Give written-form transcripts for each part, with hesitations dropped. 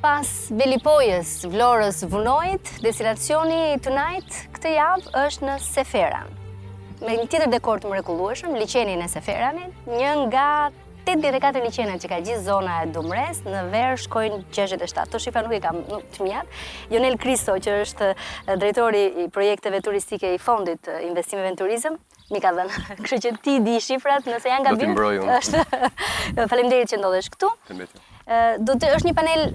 Pas Belipojës, Vlorës, Vunojit, destinacioni tonight këtë javë është në Seferan. Me një tjetër dekor të mrekullueshëm, liqenin e Seferanit, një nga 84 liqenet që ka gjithë zona e Dumresë, në verë shkojnë 67. To shifra nuk i kam të mjatë. Jonel Kristo, që është drejtori i projekteve turistike i fundit investimeve në turizëm, mi ka dhënë. Kështu që ti di shifrat, nëse janë gabim, është faleminderit që ndodhesh këtu. Është një panel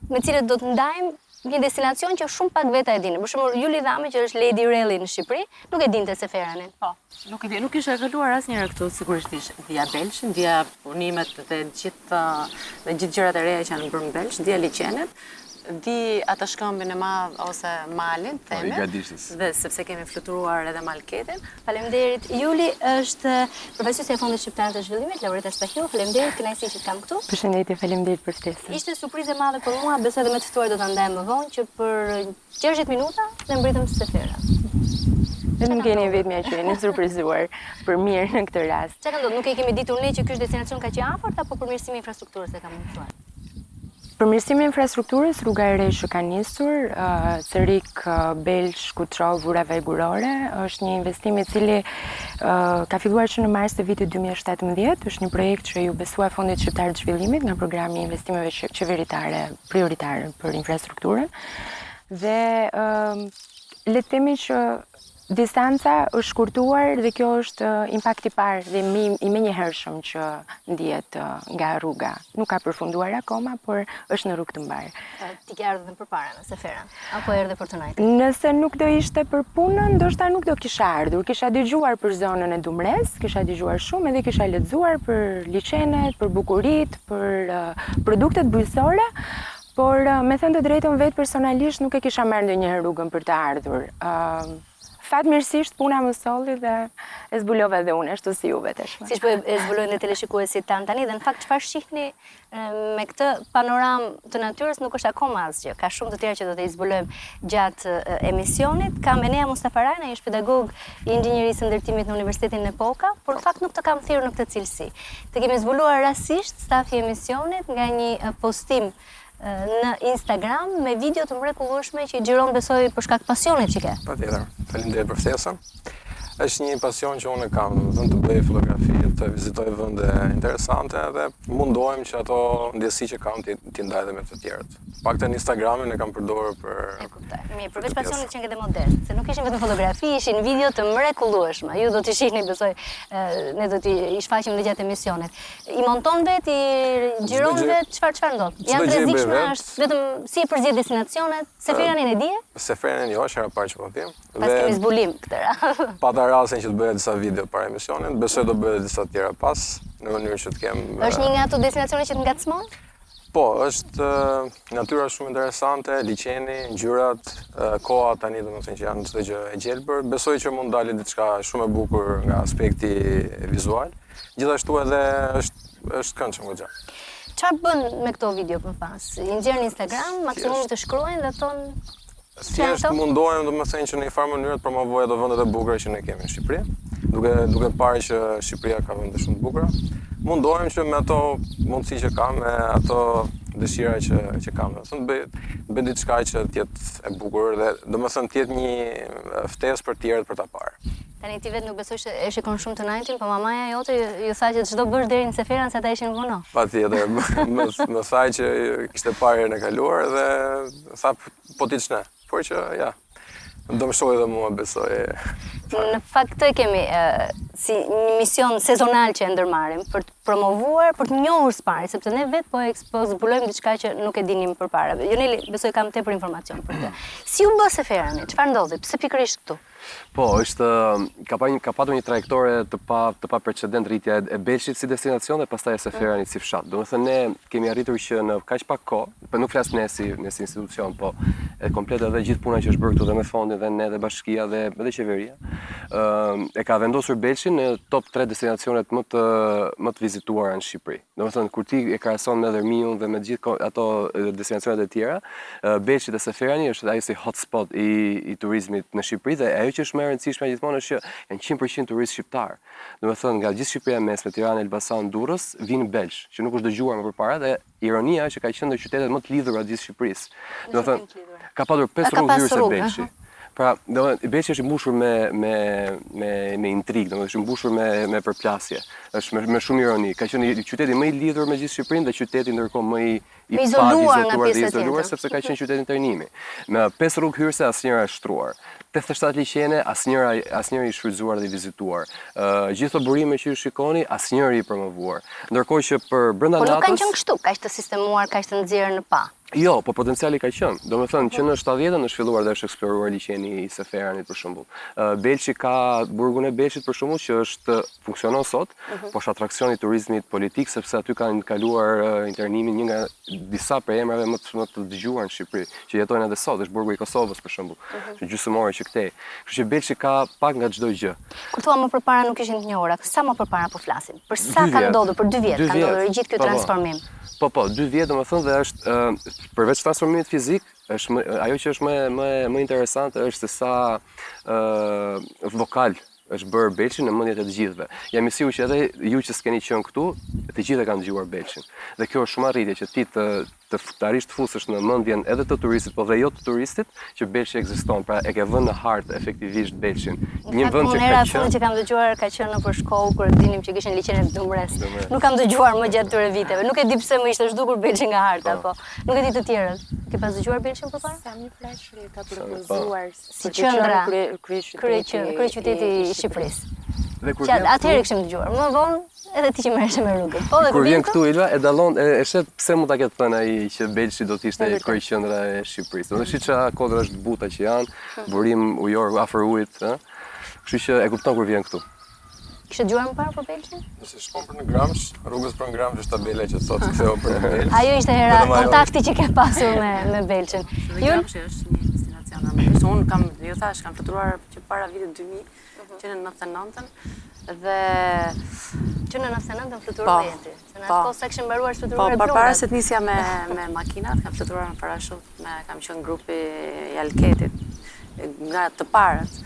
me cilët do të ndajmë një destinacion që shumë pak veta e dinë. Për shembull, Juli Dhame, që është Lady Rally në Shqipëri, nuk e dinte Seferanin. Po, nuk isha kaluar asnjëherë këtu, sigurisht via Belsh, via punimet dhe gjithë gjërat e reja që janë bërë në Belsh, via liqenet. Di atë shkëmbin e madh ose malin, themet, dhe sepse kemi fluturuar edhe malketin. Faleminderit. Juli është profesionist e Fondit Shqiptar të Zhvillimit, laureata SPQ. Faleminderit, kënaqësi që të kam këtu. Përshëndetje, faleminderit për ftesën. Ishte surprizë e madhe për mua, besoj edhe me të ftuar do ta ndajmë më vonë, që për 60 minuta ne mbritëm Sefera. Dhe nuk jeni vetëm që jeni surprizuar për mirë në këtë rast. Çka ndodh? Nuk e kemi ditur ne që ky është destinacion kaq i afërt apo përmirësimi i infrastrukturës e ka munduar? Përmirësimi i infrastrukturës, rruga e re që ka nisur, Cerik, Belsh, Kutrov, Vurave Gurore, është një investim i cili ka filluar që në mars të vitit 2017, është një projekt që ju besua Fondit Shqiptar të Zhvillimit nga programi i investimeve qeveritare prioritare për infrastrukturën. Dhe le të themi që distanca është shkurtuar dhe kjo është impakti i parë dhe i menjëhershëm që ndihet nga rruga. Nuk ka përfunduar akoma, por është në rrugë të mbar. Ti ke ardhur përpara në Seferan apo erdhe për tonight? Nëse nuk do ishte për punën, ndoshta nuk do kisha ardhur. Kisha dëgjuar për zonën e Dumresë, kisha dëgjuar shumë edhe kisha lexuar për liqenet, për bukurit, për produktet bujqësore. Por me thënë të drejtën vetë personalisht nuk e kisha marrë ndonjëherë rrugën për të ardhur. Fatmirësisht puna më solli dhe e zbulova edhe unë, ashtu si juve tashmë. Siç po e zbulojnë dhe teleshikuesit tan tani, dhe në fakt çfarë shihni me këtë panoramë të natyrës nuk është akoma asgjë. Ka shumë të tjera që do të zbulojmë gjatë emisionit. Kam Enea Mustafarajin, ai është pedagog i inxhinierisë ndërtimit në Universitetin e Poka, por në fakt nuk të kam thirrur në këtë cilësi. Të kemi zbuluar rastisht stafi i emisionit nga një postim në Instagram me video të mrekullueshme që i xhiron besoj për shkak pasionit që ke. Patjetër. Faleminderit për ftesën. Është një pasion që unë kam, të bëj fotografi, të vizitoj vende interesante dhe mundohem që ato ndjesi që kam t'i ndaj dhe me të tjerët. Paktën Instagramin e kam përdorur për. E kuptoj. Mirë, përveç pasionit që ke dhe model, se nuk ishin vetëm fotografi, ishin video të mrekullueshme. Ju do t'i shihni, besoj, ne do t'i shfaqim dhe gjatë emisionit. I monton vet, i xhiron vet, çfarë ndodh? Janë të rrezikshme, është vetëm si e përzihet destinacionet, Seferanin e dije? Seferanin jo, është hera parë që po them. Pas kemi zbulim këtë. Pata rastin që të bëhet disa video para emisionit, besoj do bëhet disa tjera pas, në mënyrë që të kem. Është një nga ato destinacione që të ngacmon? Po, është natyra shumë interesante, liqeni, ngjyrat, koha tani domethënë që janë çdo gjë e gjelbër. Besoj që mund dalë diçka shumë e bukur nga aspekti vizual. Gjithashtu edhe është këndshëm goxha. Çfarë bën me këto video më pas? I nxjerr në Instagram, maksimumi të shkruajnë dhe thonë thjesht mundohem domethënë që në një farë mënyrë të promovoj ato vendet e bukura që ne kemi në Shqipëri, duke parë që Shqipëria ka vende shumë të bukura. Mundohem që me ato mundësi që kam, me ato dëshira që kam, bëj diçka që të jetë e bukur dhe domethënë të jetë një ftesë për të tjerët për ta parë. Tani ti vetë nuk besoj se e shikon shumë të nightin, po mamaja jote ju tha që çdo bësh deri në Seferan se ata ishin vono. Patjetër, më tha që kishte parë herën e kaluar dhe tha po ti ç'ne. Por që ja, do më shojë dhe mua besoj. Në fakt të kemi si një mision sezonal që e ndërmarrim për të promovuar, për të njohur së pari, sepse ne vetë po zbulojmë diçka që nuk e dinim përpara. Joneli, besoj kam tepër informacion për të. Si u bë Seferani? Çfarë ndodhi? Pse pikërisht këtu? Po, ka patur një trajektore të pa precedent rritja e Belshit si destinacion dhe pastaj e Seferanit si fshat. Domethënë ne kemi arritur që në kaq pak kohë, po nuk flas ne si institucion, po e komplet edhe gjithë puna që është bërë këtu dhe me fondin dhe ne dhe bashkia dhe qeveria, e ka vendosur Belshin në top 3 destinacionet më të vizituara në Shqipëri. Domethënë kur ti e krahason me Dërmiun dhe me gjithë ato destinacionet e tjera, Belshi dhe Seferani është ai si hotspot i turizmit në Shqipëri dhe ajo që është më e rëndësishme gjithmonë është që janë 100% turistë shqiptar. Domethënë nga gjithë Shqipëria e mesme, Tiranë, Elbasan, Durrës, vinë Belsh, që nuk është dëgjuar më përpara dhe ironia është që ka qenë ndër qytetet më të lidhura të gjithë Shqipërisë. Domethënë ka patur 5 rrugë hyrëse Belshi. Pra, Belshi është i mbushur me intrigë, domethënë është i mbushur me përplasje. Është me shumë ironi. Ka qenë qyteti më i lidhur me gjithë Shqipërinë dhe qyteti ndërkohë më i izoluar nga pjesa tjetër, sepse ka qenë qyteti trajnimi. Me 5 rrugë hyrëse asnjëra e shtruar. 87 liqene, asnjëri i shfrytzuar dhe i vizituar. Gjithë burime që ju shikoni, asnjëri i promovuar. Ndërkohë që për brenda natës. Po nuk kanë qenë kështu, kaq të sistemuar, kaq të nxjerrë në pa. Jo, po potenciali ka qenë. Domethënë që në 70-ën është filluar dhe është eksploruar liqeni i Seferanit për shembull. Belshi ka burgun e Belshit për shembull që funksionon sot, po është atraksion i turizmit politik sepse aty kanë kaluar internimin një nga disa prej emrave më të dëgjuar në Shqipëri, që jetojnë edhe sot, është burgu i Kosovës për shembull, që gjysmore që këtej. Kështu që Belshi ka pak nga çdo gjë. Kur thua më përpara nuk ishin të njohura, sa më përpara po flasim? Për sa ka ndodhur për 2 vjet, ka ndodhur gjithë ky transformim. Po, 2 vjet domethënë dhe është përveç transformimit fizik, ajo që është më interesante është se sa vokal është bërë Belshi në mendjet e të gjithëve. Jam i sigurt që edhe ju që s'keni qenë këtu, të gjithë e kanë dëgjuar Belshin. Dhe kjo është shumë arritje që ti të arish të fusësh në mendjen edhe të turistit, po dhe jo të turistit, që Belshi ekziston. Pra e ke vënë në hartë efektivisht Belshin. Një vend që ka qenë. Që kam dëgjuar ka qenë nëpër shkollë kur dinim që kishin liqenet Dumresë. Nuk kam dëgjuar më gjatë këtyre viteve. Nuk e di pse më ishte zhdukur Belshi nga harta, po. Nuk e di të tjerët. Ke pas dëgjuar Belshin përpara? Sami Flashri ka propozuar si qendra kryeqyteti i Shqipërisë. Atëherë kishim dëgjuar. Më vonë edhe ti që merresh me rrugën. Po, kur vjen këtu Ilva, e dallon, e shet pse mund ta ketë thënë ai që Belshi do të ishte kryeqendra e Shqipërisë. Do të shiç çfarë kodra është buta që janë, burim ujor afër ujit, ë. Kështu që e kupton kur vjen këtu. Kishe dëgjuar më parë për Belshin? Nëse shkon për në Gramsh, rrugës për në Gramsh është tabela që thotë ktheu për në Belsh. Ajo ishte hera kontakti që ke pasur me Belshin. Gramshi është një destinacion normalisht. Unë kam fluturuar që para vitit 2000, që në 99-ën dhe që në 99-ën fluturove jeti. Se në atë kohë sa kishin mbaruar fluturuar blundat. Po, përpara se të nisja me makinat, kam fluturuar në parashut, kam qenë grupi i Alketit nga të parët.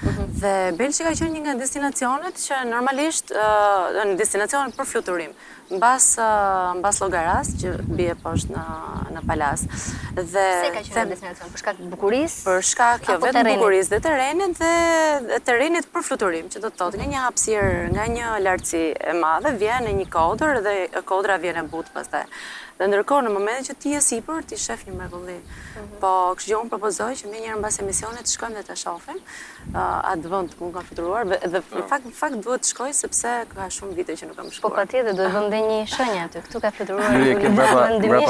Dhe Belshi ka qenë një nga destinacionet që normalisht në destinacionet për fluturim. Mbas Llogaras që bie poshtë në palas. Se ka qenë destinacion për shkak të bukurisë? Për shkak jo vetëm bukurisë dhe terrenit për fluturim, që do të thotë nga një hapësirë, nga një lartësi e madhe vjen në një kodër dhe kodra vjen e butë pastaj. Dhe ndërkohë në momentin që ti je sipër, ti shef një mrekulli. Po kështu që unë propozoj që menjëherë mbas emisionit të shkojmë dhe ta shohim atë vend ku kam fluturuar dhe në fakt duhet të shkoj sepse ka shumë vite që nuk kam shkuar. Po patjetër do të vëmë një shenjë aty. Këtu ka fluturuar. Ju ke mbrapa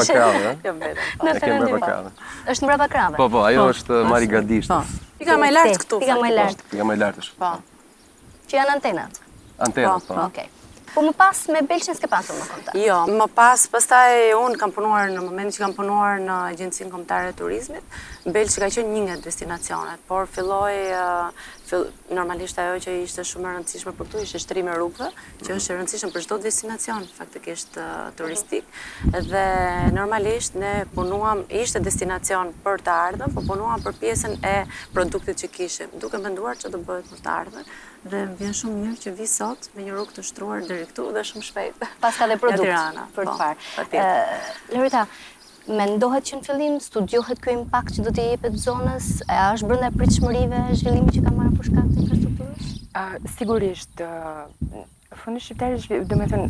krave, ë? Jo vetëm. Është mbrapa krave. Po, ajo është Marigadisht. Pika më e lartë këtu. Pika më e lartë. Pika më e lartë është. Po. Që janë antenat. Antenat, po. Okej. Po më pas me Belshin s'ke pasur më kontakt? Jo, më pastaj unë kam punuar në momentin që kam punuar në Agjencinë Kombëtare e Turizmit. Belshi ka qenë një nga destinacionet, por normalisht ajo që ishte shumë e rëndësishme për këtu ishte shtrimi i rrugëve, që është e rëndësishme për çdo destinacion faktikisht turistik. Dhe normalisht ne punuam, ishte destinacion për të ardhmen, po punuam për pjesën e produktit që kishim, duke menduar që do bëhet më të ardhmen. Dhe më vjen shumë mirë që vi sot me një rrugë të shtruar deri këtu dhe shumë shpejt. Pas ka dhe produkt për të parë. Lorita, mendohet që në fillim studiohet ky impakt që do t'i jepet zonës? A është brenda pritshmërive zhvillimi që ka marrë për shkak të infrastrukturës? Sigurisht, fundi shqiptar është, domethënë,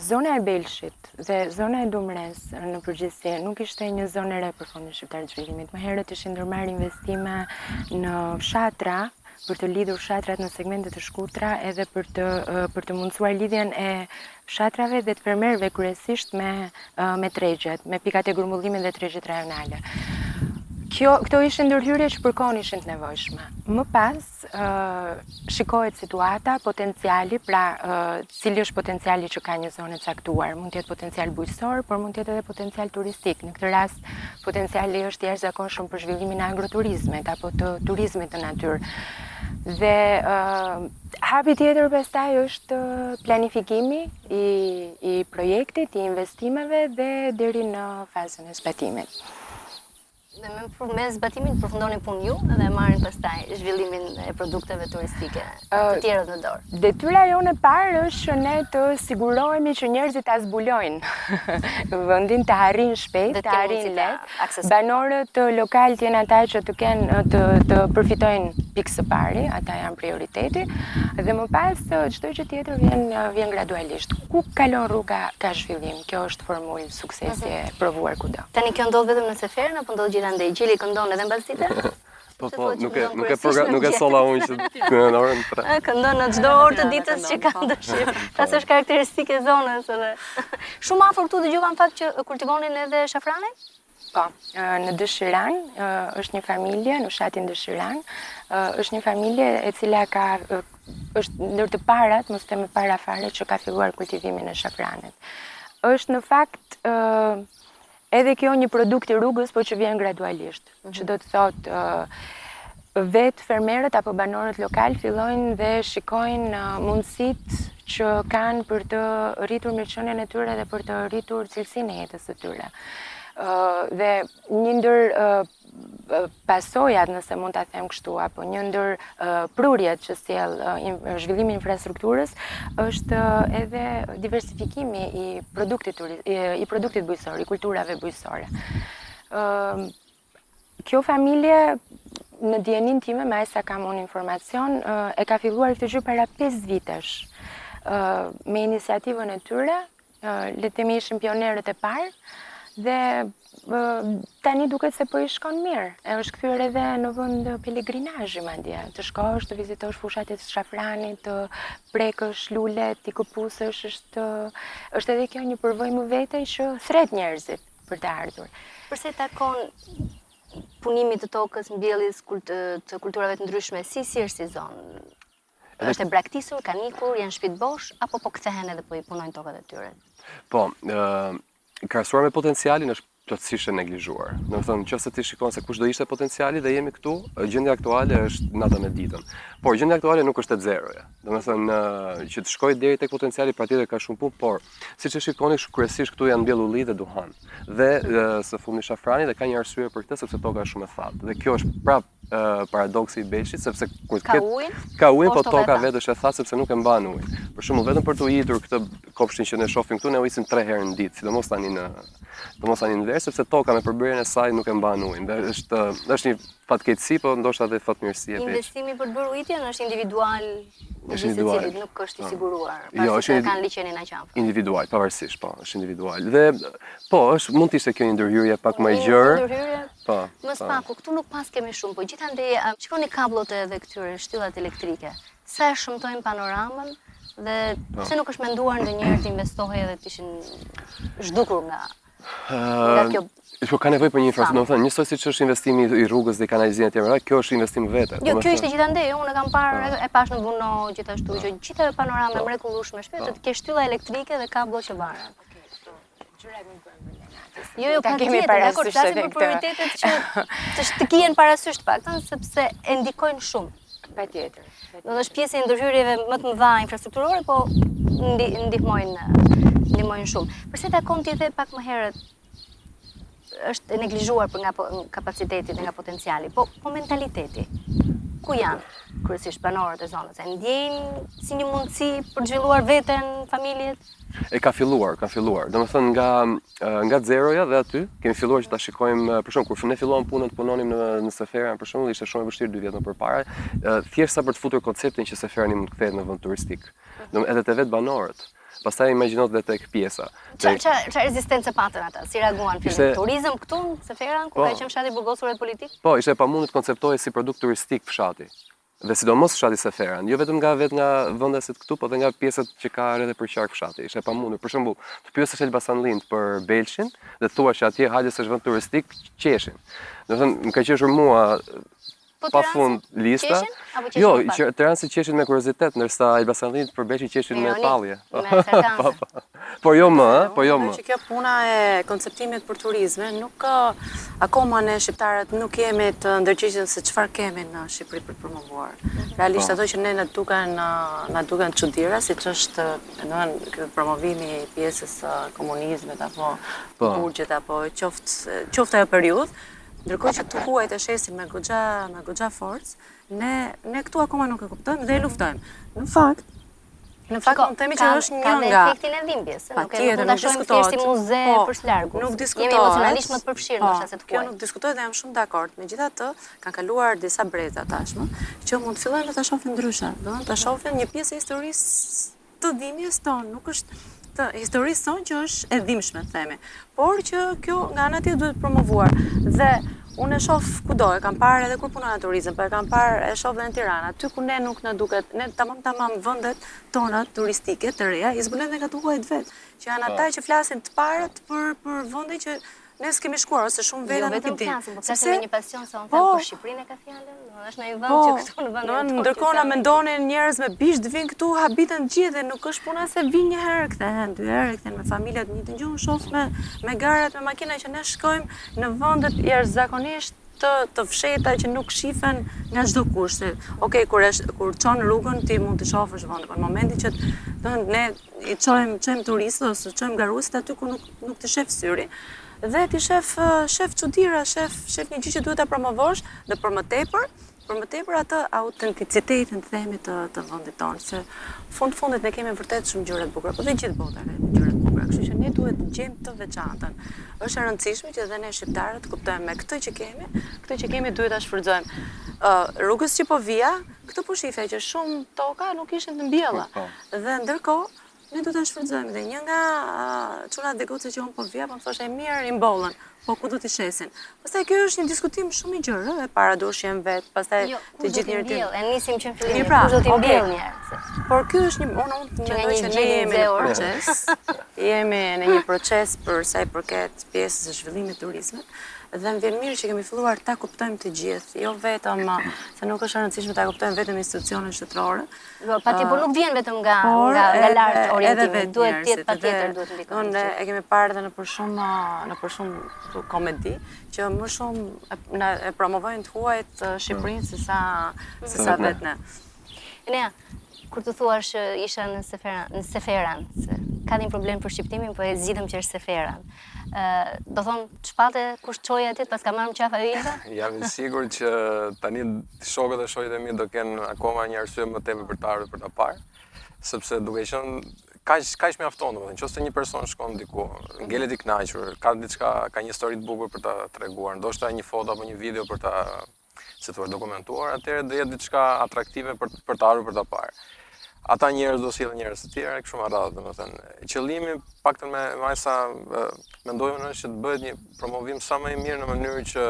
zona e Belshit dhe zona e Dumresë në përgjithësi nuk ishte një zonë e re për Fondin Shqiptar të Zhvillimit. Më herët ishin ndërmarrë investime në fshatra për të lidhur fshatrat në segmente të shkurtra edhe për të mundësuar lidhjen e fshatrave dhe të fermerëve kryesisht me tregjet, me pikat e grumbullimit dhe tregjet rajonale. Këto ishin ndërhyrje që përkohën ishin të nevojshme. Më pas, shikohet situata, potenciali, pra cili është potenciali që ka një zonë e caktuar. Mund të jetë potencial bujqësor, por mund të jetë edhe potencial turistik. Në këtë rast, potenciali është jashtëzakonshëm për zhvillimin e agroturizmit apo të turizmit të natyrë. Dhe hapi tjetër pastaj është planifikimi i projektit, i investimeve dhe deri në fazën e zbatimit. Dhe me zbatimin përfundoni punë ju dhe marrin pastaj zhvillimin e produkteve turistike të tjerët në dorë. Detyra jonë e parë është që ne të sigurohemi që njerëzit ta zbulojnë vendin, të arrijnë shpejt, të arrijnë lehtë. Banorët lokalë janë ata që të përfitojnë pikë së pari, ata janë prioriteti, dhe më pas çdo gjë tjetër vjen gradualisht. Ku kalon rruga ka zhvillim. Kjo është formulë suksesi e provuar kudo. Tani kjo ndodh vetëm në Seferën apo ndodh gjithandej? Gjili këndon edhe mbas dite? Po, nuk e solla unë që në orën 3. Këndon në çdo orë të ditës që ka dëshirë. Tas është karakteristike e zonës edhe. Shumë afër këtu dëgjova në fakt që kultivonin edhe shafrane? Po, në Dëshiran është një familje, në fshatin Dëshiran, është një familje e cila është ndër të parat, mos them më para fare, që ka filluar kultivimin e shafranit. Është në fakt edhe kjo një produkt i rrugës, po që vjen gradualisht. Që do të thotë vetë fermerët apo banorët lokal fillojnë dhe shikojnë mundësitë që kanë për të rritur mirëqenien e tyre dhe për të rritur cilësinë e jetës së tyre. Dhe një ndër pasojat, nëse mund ta them kështu, apo një ndër prurjet që sjell zhvillimi i infrastrukturës është edhe diversifikimi i produktit bujësor, i kulturave bujësore. Kjo familje, në dijenin time, me sa kam unë informacion, e ka filluar këtë gjë para 5 vitesh. Me iniciativën e tyre, le të themi ishin pionerët e parë, dhe tani duket se po i shkon mirë. Është kthyer edhe në vend pelegrinazhi madje. Të shkosh, të vizitosh fushat e shafranit, të prekësh lule, të këpusësh, është edhe kjo një përvojë më vete që thret njerëzit për të ardhur. Përse takon punimit të tokës, mbjelljes të kulturave të ndryshme, si është si zonë? Është e braktisur, kanë ikur, janë shtëpi bosh apo po kthehen edhe po i punojnë tokat e tyre? Po, krahasuar me potencialin është plotësisht e neglizhuar. Do të thonë, nëse ti shikon se kush do ishte potenciali dhe jemi këtu, gjendja aktuale është natën e ditën. Por gjendja aktuale nuk është e zeroja. Do të thonë që të shkojë deri tek potenciali patjetër ka shumë punë, por siç e shikoni kryesisht këtu janë mbjellur ulli dhe duhan. Dhe së fundmi shafrani dhe ka një arsye për këtë sepse toka është shumë e thatë. Dhe kjo është prap paradoksi i Belshit, sepse kur ka ujin, po toka vetë është e thatë sepse nuk e mban ujin. Për shembull, vetëm për të ujitur këtë kopshtin që ne shohim këtu, ne ujisim 3 herë në ditë, sidomos tani në verë, sepse toka me përbërjen e saj nuk e mban ujin. Dhe është një fatkeqësi, po ndoshta edhe fatmirësi e Belshit. Investimi për të bërë ujitjen është individual, secilit nuk është i siguruar. Jo, është kanë liqenin aq afër. Individual, pavarësisht, po, është individual. Dhe po, mund të ishte kjo një ndërhyrje pak më e gjerë. Po. Më spaku, këtu nuk pas kemi shumë, po gjithandej shikoni kablot edhe këtyre shtyllat elektrike. Sa e shëmtojnë panoramën dhe pse nuk është menduar ndonjëherë të investohej edhe të ishin zhdukur nga kjo. Po ka nevojë për një infrastrukturë, do të thënë, njësoj siç është investimi i rrugës dhe kanalizimit e tjerë, kjo është investim vetë. Jo, kjo ishte gjithandej, unë e kam parë, e pash në Zona gjithashtu, që gjithë panorama mrekullueshme shpejt, të kesh shtylla elektrike dhe kablo që varen. Jo, ta kemi parasysh edhe këtë. Prioritetet që të kihen parasysh të paktën, sepse e ndikojnë shumë. Patjetër. Do të është pjesë e ndërhyrjeve më të mëdha infrastrukturore, po ndihmojnë shumë. Përse takon ti the pak më herët është e neglizhuar për nga kapaciteti dhe nga potenciali, po mentaliteti. Ku janë kryesisht banorët e zonës? E ndjejnë si një mundësi për të zhvilluar veten, familjet? Ka filluar. Domethënë nga zeroja dhe aty kemi filluar që ta shikojmë, për shembull, kur ne filluam punën të punonim në Seferan, për shembull, ishte shumë e vështirë 2 vjet më përpara, thjesht sa për të futur konceptin që Seferani mund të kthehet në vend turistik. Domethënë edhe te vetë banorët. Pastaj imagjinot dhe tek pjesa. Çfarë rezistencë patën ata? Si reaguan fillim? Turizëm këtu në Seferan, ku ka qenë fshati burgosur dhe politik? Po, ishte pamundur të konceptohej si produkt turistik fshati. Dhe sidomos fshati Seferan, jo vetëm nga vendasit këtu, po edhe nga pjesët që ka rreth e përqark fshati. Ishte pamundur. Për shembull, të pyesësh Elbasanlind për Belshin dhe thua që atje hajdes është vend turistik, qeshin. Do të thënë, më ka qeshur mua pa fund lista. Jo, Tiranësi qeshin me kuriozitet, ndërsa Elbasanlind për Belshit qeshin me pallje. Po jo më. Që kjo puna e konceptimit për turizmin, nuk akoma ne shqiptarët nuk jemi të ndërgjegjur se çfarë kemi në Shqipëri për të promovuar. Realisht ato që ne na duken çuditëra, siç është, domethënë, promovimi i pjesës komunizmit apo burgjet apo qoftë ajo periudhë, Ndërkohë që të huajt e shesin me goxha forcë, ne këtu akoma nuk e kuptojmë dhe e luftojmë. Në fakt mund të themi që është një nga... Ka efektin e dhimbjes, nuk mund ta shohim thjesht si muze për slargu. Nuk diskutohet. Jemi emocionalisht më të përfshirë ndoshta se të huaj. Kjo nuk diskutohet dhe jam shumë dakord. Megjithatë, kanë kaluar disa breza tashmë, që mund të fillojnë të ta shohin ndryshe. Do të shohin një pjesë e historisë të dhimbjes tonë, nuk është të historisë tonë që është e dhimbshme, themi. Por që kjo nga ana tjetër duhet promovuar. Dhe unë e shoh kudo, e kam parë edhe kur punoj në turizëm, po e kam parë, e shoh edhe në Tiranë, aty ku ne nuk na duket, ne tamam vendet tona turistike të reja, i zbulojnë nga të huajt vet, që janë ata që flasin të parët për vende që ne s'kemi shkuar ose shumë veta nuk i dinë. Po flasim me një pasion se unë them për Shqipërinë e ka fjalën, është në një vend që këtu në vendin tonë. Ndërkohë na mendonin njerëz me bisht vinë këtu, habiten gjithë dhe nuk është puna se vinë një herë kthehen, dy herë kthehen me familja të njëjtën gjë, shoh me garat, me makina që ne shkojmë në vendet jashtëzakonisht të fsheta që nuk shifen nga çdo kush. Okej, kur çon rrugën ti mund të shohësh vendin, por në momentin që ne i çojmë turistët ose çojmë garuesit aty ku nuk të shef syri. Dhe ti shef çuditëra, shef një gjë që duhet ta promovosh dhe për më tepër atë autenticitetin themi të vendit tonë, se fundit ne kemi vërtet shumë gjëra të bukura, po dhe gjithë bota ka gjëra të bukura, kështu që ne duhet të gjejmë të veçantën. Është e rëndësishme që edhe ne shqiptarët kuptojmë me këtë që kemi duhet ta shfrytëzojmë. Rrugës që po vija, këtë po shifja që shumë toka nuk ishin të mbjella. Dhe ndërkohë ne duhet ta shfrytëzojmë dhe një nga çunat dhe gocat që unë po vija, po më thoshte mirë i mbollën, po ku do t'i shesin. Pastaj kjo është një diskutim shumë i gjerë, e para dushjem vet, pastaj të gjithë njëri tjetër. E nisim që në fillim, kush do t'i mbjell njerëz. Por ky është unë mendoj që ne jemi në proces. Jemi në një proces për sa i përket pjesës së zhvillimit të turizmit. Dhe më vjen mirë që kemi filluar ta kuptojmë të gjithë, jo vetëm se nuk është e rëndësishme ta kuptojmë vetëm institucionet shtetërore. Por nuk vjen vetëm nga lart orientimi, duhet të jetë patjetër duhet ndikojë. Ne e kemi parë edhe në për shumë komedi që më shumë e promovojnë të huajt Shqipërinë se sa vetë ne. Enea, kur të thuash isha në Seferan, ka një problem për shqiptimin, po e zgjidhëm që është Seferan. Do thonë, çpate kush çoi aty pas ka marrë qafa Ilva? Jam i sigurt që tani shokët e shoqet e mi do kenë akoma një arsye më tepër për të ardhur për ta parë, sepse duke qenë kaq mjafton, domethënë, nëse një person shkon diku, ngelet i kënaqur, ka diçka, ka një histori të bukur për ta treguar, ndoshta një foto apo një video për ta, si thua, dokumentuar, atëherë do jetë diçka atraktive për të ardhur për ta parë. Ata njerëz do sjellin njerëz të tjerë, kështu me radhë, domethënë. Qëllimi paktën me sa mendoj unë është që të bëhet një promovim sa më i mirë në mënyrë që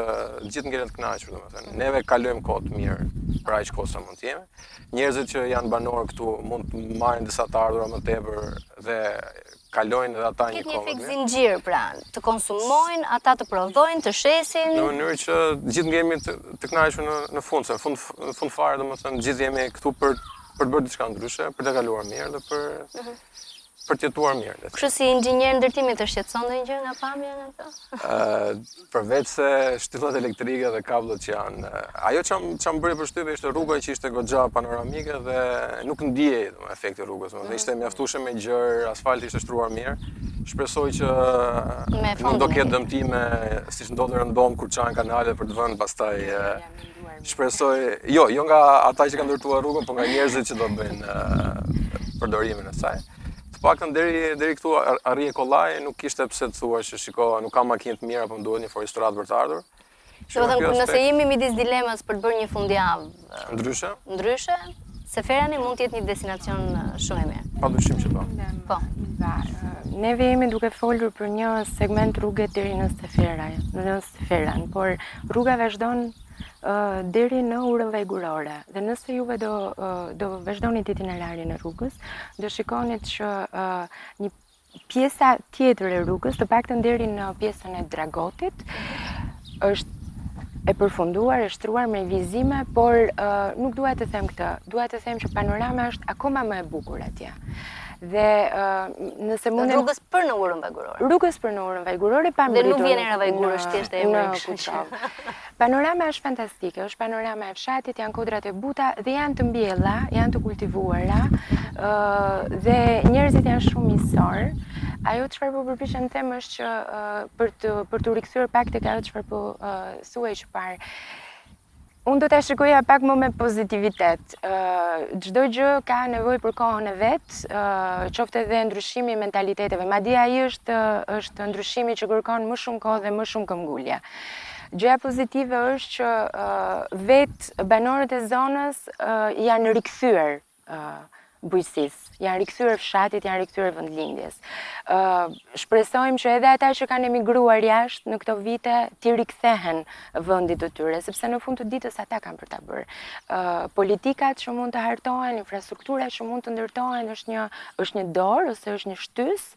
gjithë ngelen të kënaqur, domethënë. Neve kalojmë kohë të mirë për aq kohë sa mund të jemi. Njerëzit që janë banorë këtu mund të marrin disa të ardhura më tepër dhe kalojnë edhe ata një kohë. Një efekt zinxhir pra, të konsumojnë, ata të prodhojnë, të shesin. Në mënyrë që gjithë jemi të kënaqur në fund, se në fund fare domethënë gjithë jemi këtu për të bërë diçka ndryshe, për të kaluar mirë dhe për të jetuar mirë. Kështu si inxhinier ndërtimi të shqetëson ndonjë gjë nga pamja nga këto? Përveç se shtyllat elektrike dhe kabllët që janë. Ajo që më bëri përshtypje ishte rruga që ishte goxha panoramike dhe nuk ndiej efekti rrugës. Ishte mjaftueshëm me gjerë, asfalti ishte shtruar mirë. Shpresoj që nuk do ketë dëmtime siç ndodhi rëndom kur çajnë kanalet për të vënë pastaj shpresoj, jo nga ata që kanë ndërtuar rrugën, por nga njerëzit që do bëjnë përdorimin e saj. Të paktën deri këtu arrie kollaj, nuk kishte pse të thuash që shiko, nuk kam makinë të mira, apo më duhet një forestrat për të ardhur. Domethënë, nëse jemi midis dilemës për të bërë një fundjavë ndryshe, Seferani mund të jetë një destinacion shumë i mirë. Padyshim që po. Po. Neve jemi duke folur për një segment rruge deri në Seferan, por rruga vazhdon deri në urën vajgurore. Dhe nëse juve do vazhdonit itinerarin e rrugës, do shikonit që një pjesa tjetër e rrugës, të paktën deri në pjesën e Dragotit, është e përfunduar, e shtruar me vizime, por nuk dua të them këtë. Dua të them që panorama është akoma më e bukur atje. Dhe nëse mundem rrugës për në urën vajgurore. Rrugës për në urën vajgurore pa mbërritur. Dhe nuk vjen era vajgurësh, thjesht e emri. Panorama është fantastike, është panorama e fshatit, janë kodrat e buta dhe janë të mbjella, janë të kultivuara dhe njerëzit janë shumë miqësor. Ajo çfarë po përpiqem të them është që për të rikthyer pak tek ajo çfarë po thuaj që parë. Unë do ta shikoja pak më me pozitivitet. Çdo gjë ka nevojë për kohën e vet, qoftë edhe ndryshimi i mentaliteteve. Madje ai është ndryshimi që kërkon më shumë kohë dhe më shumë këmbgulje. Gjëja pozitive është që vetë banorët e zonës janë rikthyer bujqësisë, janë rikthyer fshatit, janë rikthyer vendlindjes. Shpresojmë që edhe ata që kanë emigruar jashtë në këto vite t'i rikthehen vendit të tyre, sepse në fund të ditës ata kanë për ta bërë. Politikat që mund të hartohen, infrastrukturat që mund të ndërtohen është një dorë ose është një shtys,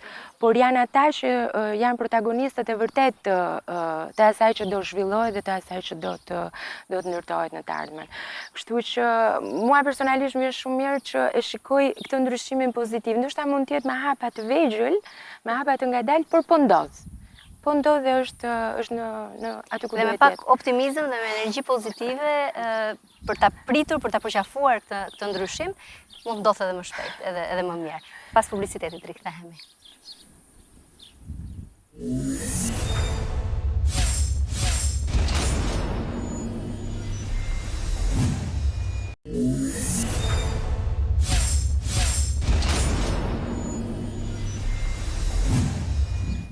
por janë ata që janë protagonistët e vërtet të asaj që do zhvillohet dhe të asaj që do të ndërtohet në të ardhmen. Kështu që mua personalisht më është shumë mirë që e shikoj këtë ndryshimin pozitiv. Ndoshta mund të jetë me hapa të vegjël, me hapa të ngadalë, por po ndodh. Po ndodh dhe është në aty ku duhet të jetë. Dhe me pak optimizëm dhe me energji pozitive për ta pritur, për ta përqafuar këtë ndryshim, mund ndodh edhe më shpejt, edhe më mirë. Pas publicitetit rikthehemi.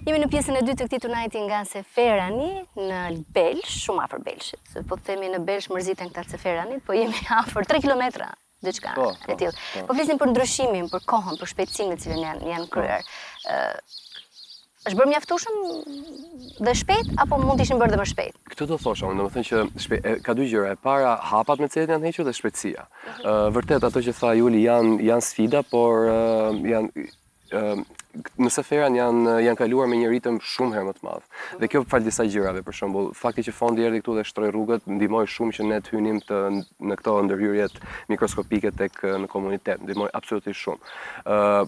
Jemi në pjesën e dytë të këtij tunighti nga Seferani në Belsh, shumë afër Belshit. Po themi në Belsh mërziten këta Seferanit, po jemi afër 3 kilometra diçka e tillë. Po flisim për ndryshimin, për kohën, për shpejtësinë që janë kryer. Është bërë mjaftueshëm dhe shpejt apo mund të ishin bërë dhe më shpejt? Këtë do thosha, unë domethënë që ka dy gjëra. E para, hapat me të cilat janë hequr dhe shpejtësia. Vërtet ato që tha Juli janë sfida, por në Seferan janë kaluar me një ritëm shumë herë më të madh. Dhe kjo fal disa gjërave, për shembull, fakti që fondi erdhi këtu dhe shtroi rrugët ndihmoi shumë që ne të hynim në këto ndërhyrjet mikroskopike tek në komunitet, ndihmoi absolutisht shumë.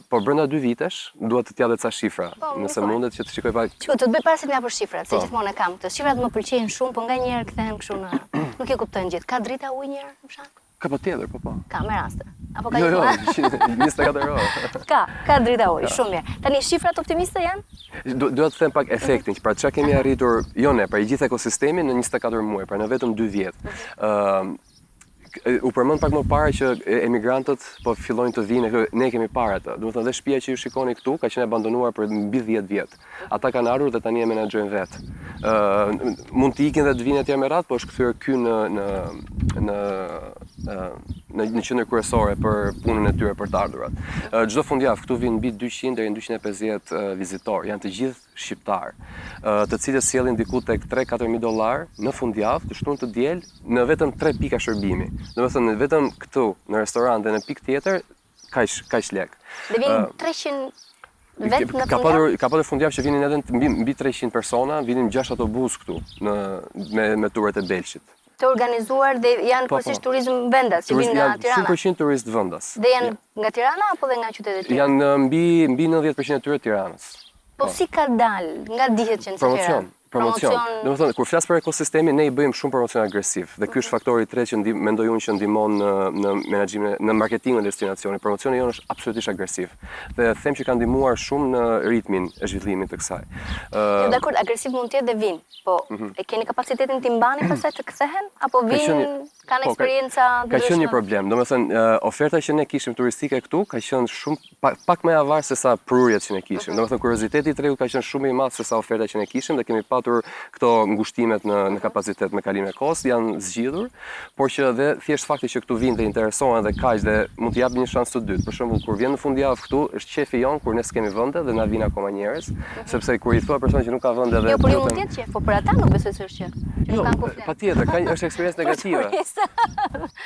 Por brenda 2 vitesh dua të t'ja dhe ca shifra, nëse mundet që të shikoj pak. Çka të bëj para se të japësh shifrat, se gjithmonë e kam këtë. Shifrat më pëlqejnë shumë, por nganjëherë kthehen kështu në nuk e kuptojnë gjithë. Ka drita ujë një herë në fshat? Ka patjetër, po. Ka me raste. Apo ka Jo, 24 orë. Ka drita ujë, shumë mirë. Tani shifrat optimiste janë? Dua të them pak efektin, pra çka kemi arritur, jo ne, pra i gjithë ekosistemin në 24 muaj, pra në vetëm 2 vjet. U përmend pak më parë që emigrantët po fillojnë të vinë, ne kemi parë atë. Domethënë dhe shtëpia që ju shikoni këtu ka qenë abandonuar për mbi 10 vjet. Ata kanë ardhur dhe tani e menaxhojnë vet. Mund të ikin dhe të vinë etj me radhë, po është kthyer ky në qendër kryesore për punën e tyre për të ardhurat. Çdo fundjavë këtu vinë mbi 200 deri në 250 vizitor, janë të gjithë shqiptar, të cilët sjellin diku tek $3-4.000 në fundjavë të shtunë të diel në vetëm 3 pika shërbimi. Domethënë vetëm këtu në restoran dhe në pikë tjetër kaq lek. Dhe vinë 300 vetë në fundjavë? Ka patur fundjavë që vinin edhe mbi 300 persona, vinin 6 autobus këtu me turet e Belshit. Të organizuar dhe janë përgjithsisht turizëm vendas, që vinë nga Tirana. 100% turist vendas. Dhe janë nga Tirana apo dhe nga qytetet e tjera? Janë mbi 90% e tyre Tiranës. Po si ka dalë? Nga dihet që në Seferan? Promocion. Domethënë, kur flas për ekosistemin, ne i bëjmë shumë promocion agresiv. Dhe ky është faktori i tretë që mendoj unë që ndihmon në menaxhimin, në marketingun e destinacionit. Promocioni jonë është absolutisht agresiv. Dhe them që ka ndihmuar shumë në ritmin e zhvillimit të kësaj. Jo, dakord, agresiv mund të jetë dhe vinë, po e keni kapacitetin të mbani pastaj të kthehen apo vinë kanë eksperjenca ndryshme? Ka qenë një problem. Domethënë, oferta që ne kishim turistike këtu ka qenë shumë pak më e avarë se sa prurjet që ne kishim. Domethënë, kurioziteti i tregut ka qenë shumë i madh se sa oferta që ne kishim dhe kemi patur këto ngushtimet në kapacitet me kalimin e kohës janë zgjidhur, por që dhe thjesht fakti që këtu vinë dhe interesohen dhe kaq dhe mund të japin një shans të dytë. Për shembull, kur vjen në fundjavë këtu, është qefi jon kur ne s'kemi vende dhe na vijnë akoma njerëz, sepse kur i thua personat që nuk ka vende dhe jo, por mund të jetë qef, po për ata nuk besoj se është qef. Jo, patjetër, është eksperiencë negative.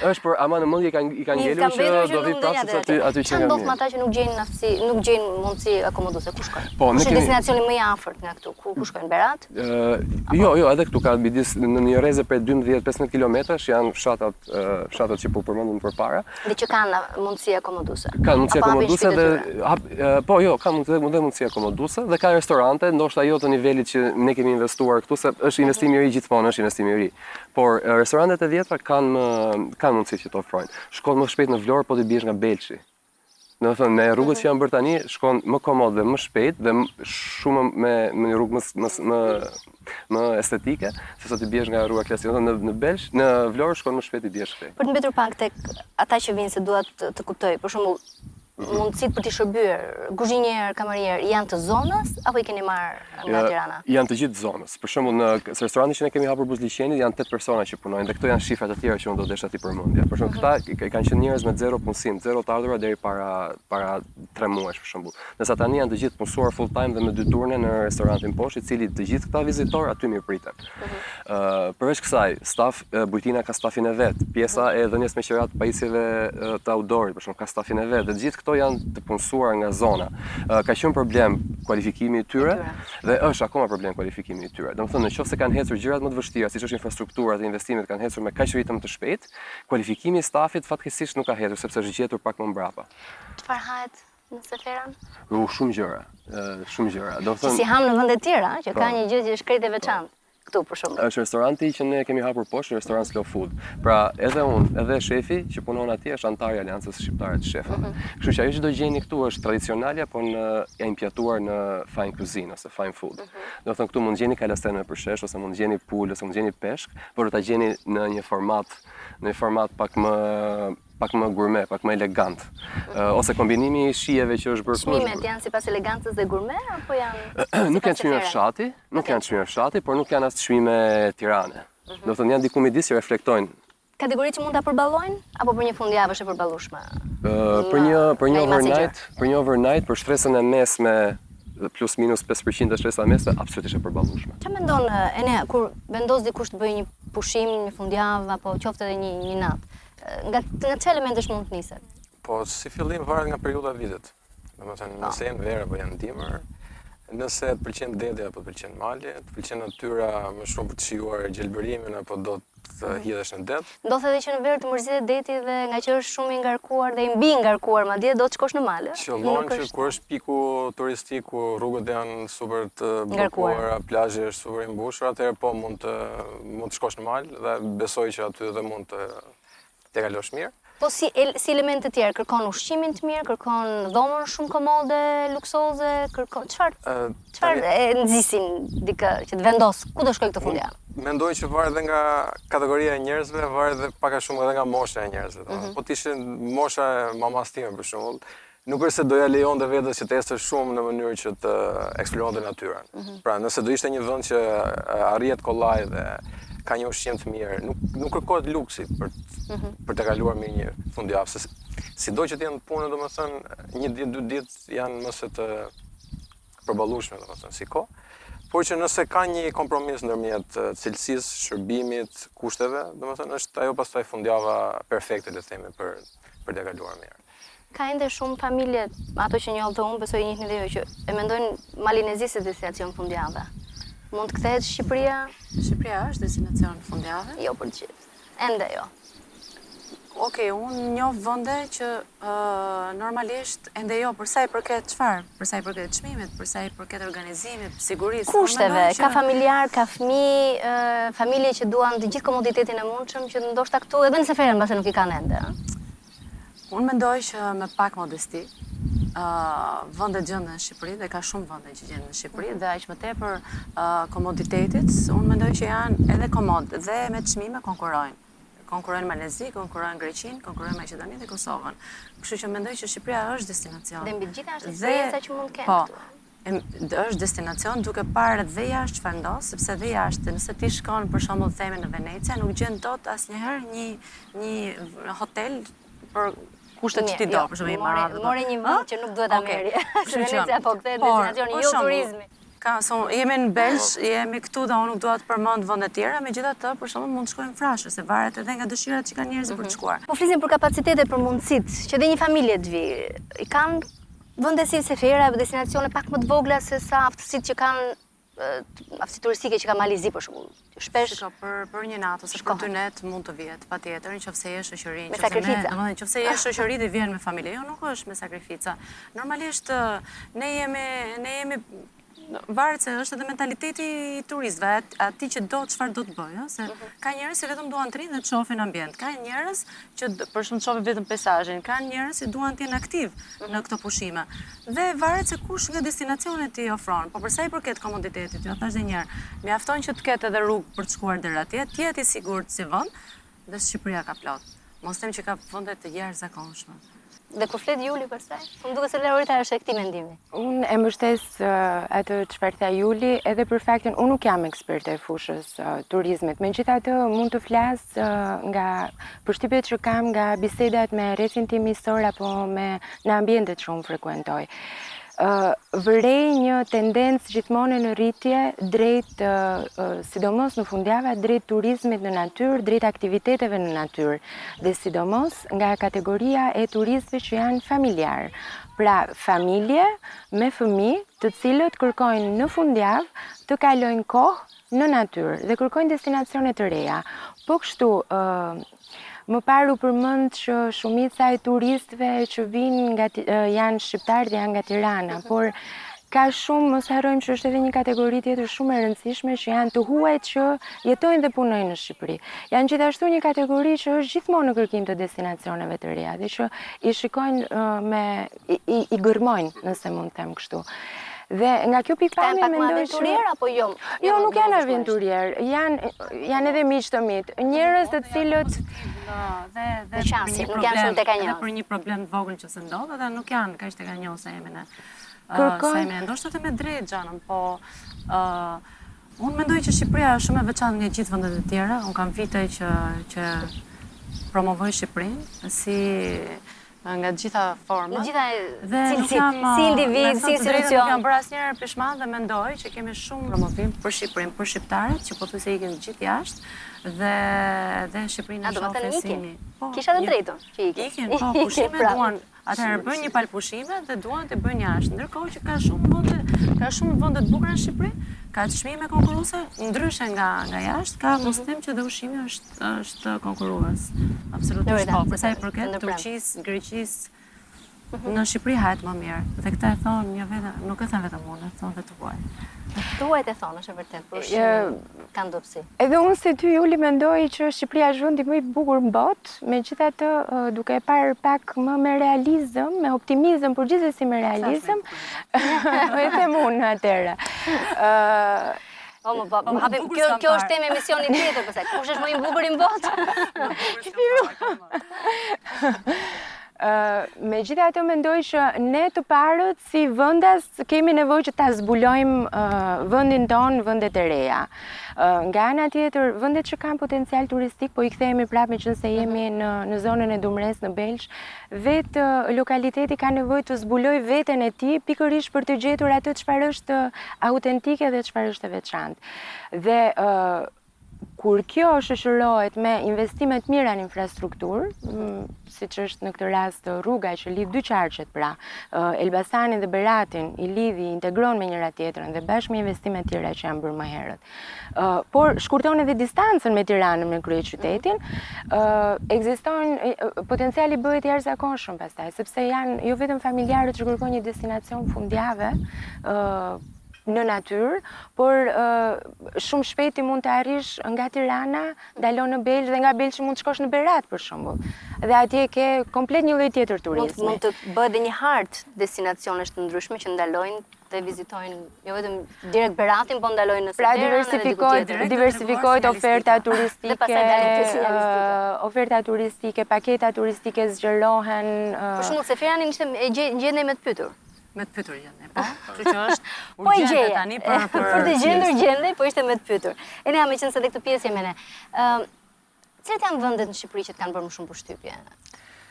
Është por ama në mendje i kanë ngelur që do vi prapë aty që ndodh me ata që nuk gjejnë aftësi, nuk gjejnë mundësi akomoduese, ku shkojnë? Po, ne kemi destinacionin më i afërt nga këtu, ku shkojnë Berat? Jo, edhe këtu ka midis në një rrezë për 12-15 kilometrash janë fshatat që po përmendëm përpara. Dhe që kanë mundësi akomoduese. Kanë mundësi akomoduese dhe po jo, kanë mundësi akomoduese dhe kanë restorante, ndoshta jo të nivelit që ne kemi investuar këtu, se është investim i ri gjithmonë, është investim i ri. Por restorantet e vjetra kanë mundësi që të ofrojnë. Shkon më shpejt në Vlorë, po të biesh nga Belshi. Do të thënë, me rrugët që janë bërë tani shkon më komod dhe më shpejt dhe shumë me një rrugë më estetike, se sa ti biesh nga rruga klasike. Në Belsh, në Vlorë shkon më shpejt i biesh këtej. Për të mbetur pak tek ata që vinë se duat të kuptoj, për shembull, mundësitë për t'i shërbyer, kuzhinier, kamarier, janë të zonës apo i keni marrë nga Tirana? Janë të gjithë zonës. Për shembull, në restorantin që ne kemi hapur buz liqenit janë 8 persona që punojnë dhe këto janë shifrat e tjera që unë do desha ti përmendja. Për shembull, këta kanë qenë njerëz me 0 punësim, 0 të ardhurë deri para 3 muajsh për shembull. Ndërsa tani janë të gjithë punësuar full time dhe me 2 turne në restorantin poshtë, i cili të gjithë këta vizitorë aty mirëpriten. Përveç kësaj, bujtina ka stafin e vet, pjesa e dhënies me qerat pajisjeve të outdoorit, për shembull, ka stafin e vet, dhe të gjithë këto janë të punësuar nga zona. Ka qenë problem kualifikimi i tyre dhe është akoma problem kualifikimi i tyre. Domethënë, nëse kanë ecur gjërat më të vështira, siç është infrastruktura dhe investimet kanë ecur me kaq ritëm të shpejt, kualifikimi i stafit fatkeqësisht nuk ka ecur sepse është gjetur pak më mbrapa. Çfarë hahet në Seferan? Shumë gjëra, shumë gjëra. Si ham në vende të tjera, që ka një gjë që është krejt e veçantë. Këtu për shembull. Është restoranti që ne kemi hapur poshtë, restorant slow food. Pra, edhe unë, edhe shefi që punon atje është antar i Aleancës Shqiptare të Shefave. Kështu që ajo që do gjeni këtu është tradicionale, po e impjatuar në fine cuisine ose fine food. Do të thënë këtu mund gjeni kalastren me përshesh ose mund gjeni pul ose mund gjeni peshk, por do ta gjeni në një format pak më gourmet, pak më elegant. Ose kombinimi i shijeve që është bërë. Çmimet janë sipas elegancës dhe gourmet apo janë? Nuk janë çmime fshati, por nuk janë as çmime tirane. Do të thënë janë diku midis që reflektojnë. Kategori që mund ta përballojnë apo për një fundjavë është e përballueshme? Për një overnight, për shtresën e mesme plus minus 5% e shtresa mesme, absolutisht e përballueshme. Çfarë mendon Enea kur vendos dikush të bëjë një pushim, një fundjavë apo qoftë edhe një natë? Nga çfarë elementesh mund të niset? Po, si fillim varet nga periudha e vitit. Domethënë, nëse janë verë apo janë dimër, nëse të pëlqen deti apo të pëlqen mali, të pëlqen natyra më shumë për të shijuar gjelbërimin apo do të hidhesh në det. Ndodh edhe që në verë të mërzitet deti dhe nga që është shumë i ngarkuar dhe i mbi ngarkuar madje do të shkosh në mal. Qëllon që kur është piku turistik ku rrugët janë super të bllokuara, plazhi është super i mbushur, atëherë po mund të shkosh në mal dhe besoj që aty edhe mund të kalosh mirë. Po si element të tjerë, kërkon ushqimin të mirë, kërkon dhomën shumë komode, luksoze, kërkon çfarë e nxisin dikë që të vendos ku do shkoj këtë fundjavë? Mendoj që varet edhe nga kategoria e njerëzve, varet edhe pak a shumë edhe nga mosha e njerëzve. Po të ishte mosha e mamas time për shembull, nuk është se doja lejonte vetes që të ecë shumë në mënyrë që të eksploronte natyrën. Pra, nëse do ishte një vend që arrihet kollaj dhe ka një ushqim të mirë, nuk kërkohet luksi për të kaluar mirë një fundjavë. Sido që të jenë punë, domethënë, një ditë, 2 ditë janë më se të përballueshme, domethënë, si kohë. Por që nëse ka një kompromis ndërmjet cilësisë, shërbimit, kushteve, domethënë është ajo pastaj fundjava perfekte, le të themi, për të kaluar mirë. Ka ende shumë familje, ato që njoh të unë, besoj njihni dhe jo, që e mendojnë Malinezi si destinacion fundjavë. Mund të kthehet Shqipëria? Shqipëria është destinacion fundjavë? Jo për të gjithë. Ende jo. Okej, unë njoh vende që normalisht ende jo, për sa i përket çfarë? Për sa i përket çmimit, për sa i përket organizimit, sigurisë. Kushteve, ka familjar, ka fëmijë, familje që duan të gjithë komoditetin e mundshëm që ndoshta këtu edhe në Seferan mbase nuk i kanë ende. Unë mendoj që me pak modesti, vëndet gjenden në Shqipëri dhe ka shumë vende që gjenden në Shqipëri dhe aq më tepër komoditetit, unë mendoj që janë edhe komod dhe me çmime konkurrojnë. Konkurrojnë Malezi, konkurrojnë Greqinë, konkurrojnë Maqedoninë dhe Kosovën. Kështu që mendoj që Shqipëria është destinacion. Dhe mbi gjitha është eksperienca që mund të kenë këtu. Është destinacion duke parë dhe jashtë çfarë ndos, sepse dhe jashtë, nëse ti shkon për shembull themi në Venecia, nuk gjen dot asnjëherë një hotel për kushtet që ti do, për shembull Maradona. More një vend që nuk duhet ta merri. Venecia po kthehet destinacion jo turizmi. Jemi në Belsh, jemi këtu dhe unë nuk dua të përmend vende tjera, megjithatë për shembull mund të shkojmë frashë, se varet edhe nga dëshirat që kanë njerëzit për të shkuar. Po flisim për kapacitetet, për mundësitë, që dhe një familje të vi. I kanë vende si Sefera, destinacione pak më të vogla se sa aftësitë që kanë aftësi turistike që ka Malezi për shembull. Shpesh për një natë ose për 2 net mund të vihet, patjetër, nëse je shoqëri, nëse je shoqëri dhe vjen me familje, jo nuk është me sakrifica. Normalisht ne jemi varet se është edhe mentaliteti i turistëve, ati që do çfarë do të bëjë, se ka njerëz që vetëm duan të rinë dhe të shohin ambient, ka njerëz që për shkak të shohin vetëm peizazhin, ka njerëz që duan të jenë aktiv në këto pushime. Dhe varet se kush nga destinacionet i ofron. Po për sa i përket komoditetit, ju thash edhe një herë, mjafton që të ketë edhe rrugë për të shkuar deri atje, të jetë i sigurt si vend, dhe Shqipëria ka plot. Mos them që ka vende të jashtëzakonshme. Dhe kur flet Juli pastaj, më duket se Laurita është e këtij mendimi. Unë e mbështes atë çfarë tha Juli, edhe për faktin unë nuk jam eksperte e fushës turizmit. Megjithatë mund të flas nga përshtypjet që kam nga bisedat me rrethin tim miqësor apo në ambientet që unë frekuentoj. Vërej një tendencë gjithmonë në rritje drejt, sidomos në fundjava, drejt turizmit në natyrë, drejt aktiviteteve në natyrë, dhe sidomos nga kategoria e turistëve që janë familjar. Pra, familje me fëmijë, të cilët kërkojnë në fundjavë të kalojnë kohë në natyrë dhe kërkojnë destinacione të reja. Po kështu, më parë u përmend që shumica e turistëve që vinë janë shqiptarë dhe janë nga Tirana, por ka shumë, mos harrojmë që është edhe një kategori tjetër shumë e rëndësishme që janë të huajt që jetojnë dhe punojnë në Shqipëri. Janë gjithashtu një kategori që është gjithmonë në kërkim të destinacioneve të reja dhe që i shikojnë i gërmojnë, nëse mund të them kështu. Dhe nga kjo pikpamje mendoj që aventurier apo jo? Jo, nuk janë aventurier, janë edhe miq të mit, njerëz të cilët dhe nuk janë shumë tek anjos. Për një problem të vogël që se ndodh, edhe nuk janë kaq tek anjos sa jemi ne. Kërkojnë, ndoshta edhe me drejt xhanën, po unë mendoj që Shqipëria është shumë e veçantë nga gjithë vendet e tjera. Unë kam vite që promovoj Shqipërinë si nga gjitha format. Dhe si individ, si institucion. Nuk jam bërë asnjëherë pishman dhe mendoj që kemi shumë promovim për Shqipërinë, për shqiptarët, që pothuajse ikin gjithë jashtë dhe Shqipërinë është ofensimi. Kisha të drejton që ikin. Ikin, po, pushime duan, atëherë bëjnë një palë pushime dhe duan të bëjnë jashtë. Ndërkohë që ka shumë vende të bukura në Shqipëri, ka çmime konkurruese, ndryshe nga jashtë, ka mos them që dhe ushqimi është konkurrues. Absolutisht po. Për sa i përket Turqisë, Greqisë, në Shqipëri hahet më mirë. Dhe këta e thonë nuk e thënë vetëm unë, e thonë dhe të huaj. Tuajt e thonë, është e vërtet, por kanë dobësi. Edhe unë si ty, Juli, mendoj që Shqipëria është vendi më i bukur në botë, megjithatë duke e parë pak më me realizëm, me optimizëm, por gjithsesi me realizëm, e them unë atëherë. Kjo është temë emisioni tjetër, përse kush është më i bukur në botë? Megjithatë mendoj që ne të parët si vendas kemi nevojë që ta zbulojmë vendin tonë, vendet e reja. Nga ana tjetër, vendet që kanë potencial turistik, po i kthehemi prapë meqense jemi në zonën e Dumresë në Belsh, vetë lokaliteti ka nevojë të zbuloj veten e tij pikërisht për të gjetur atë çfarë është autentike dhe çfarë është e veçantë. Dhe kur kjo shoqërohet me investime të mira në infrastrukturë, siç është në këtë rast rruga që lidh dy qarqet, pra Elbasanin dhe Beratin, i lidhi, integron me njëra tjetrën dhe bashkë me investime të tjera që janë bërë më herët. Por shkurton edhe distancën me Tiranën, me kryeqytetin, ekziston potenciali bëhet i jashtëzakonshëm pastaj, sepse janë jo vetëm familjarët që kërkojnë një destinacion fundjavë në natyrë, por shumë shpejt ti mund të arrish nga Tirana, dalon në Belsh dhe nga Belshi mund të shkosh në Berat për shembull. Dhe atje ke komplet një lloj tjetër turizmi. Mund të bëhet edhe një hartë destinacionesh të ndryshme që ndalojnë dhe vizitojnë jo vetëm direkt Beratin, po ndalojnë në Pra diversifikohet oferta turistike, oferta turistike, paketa turistike zgjerohen. Për shembull, Seferanin ishte gjendej me të pyetur. Me të pyetur gjendej, po. Kështu që është urgjente tani për të gjendur gjendej, po ishte me të pyetur. E ne meqense edhe këtë pjesë jemi ne. Cilat janë vendet në Shqipëri që të kanë bërë më shumë përshtypje?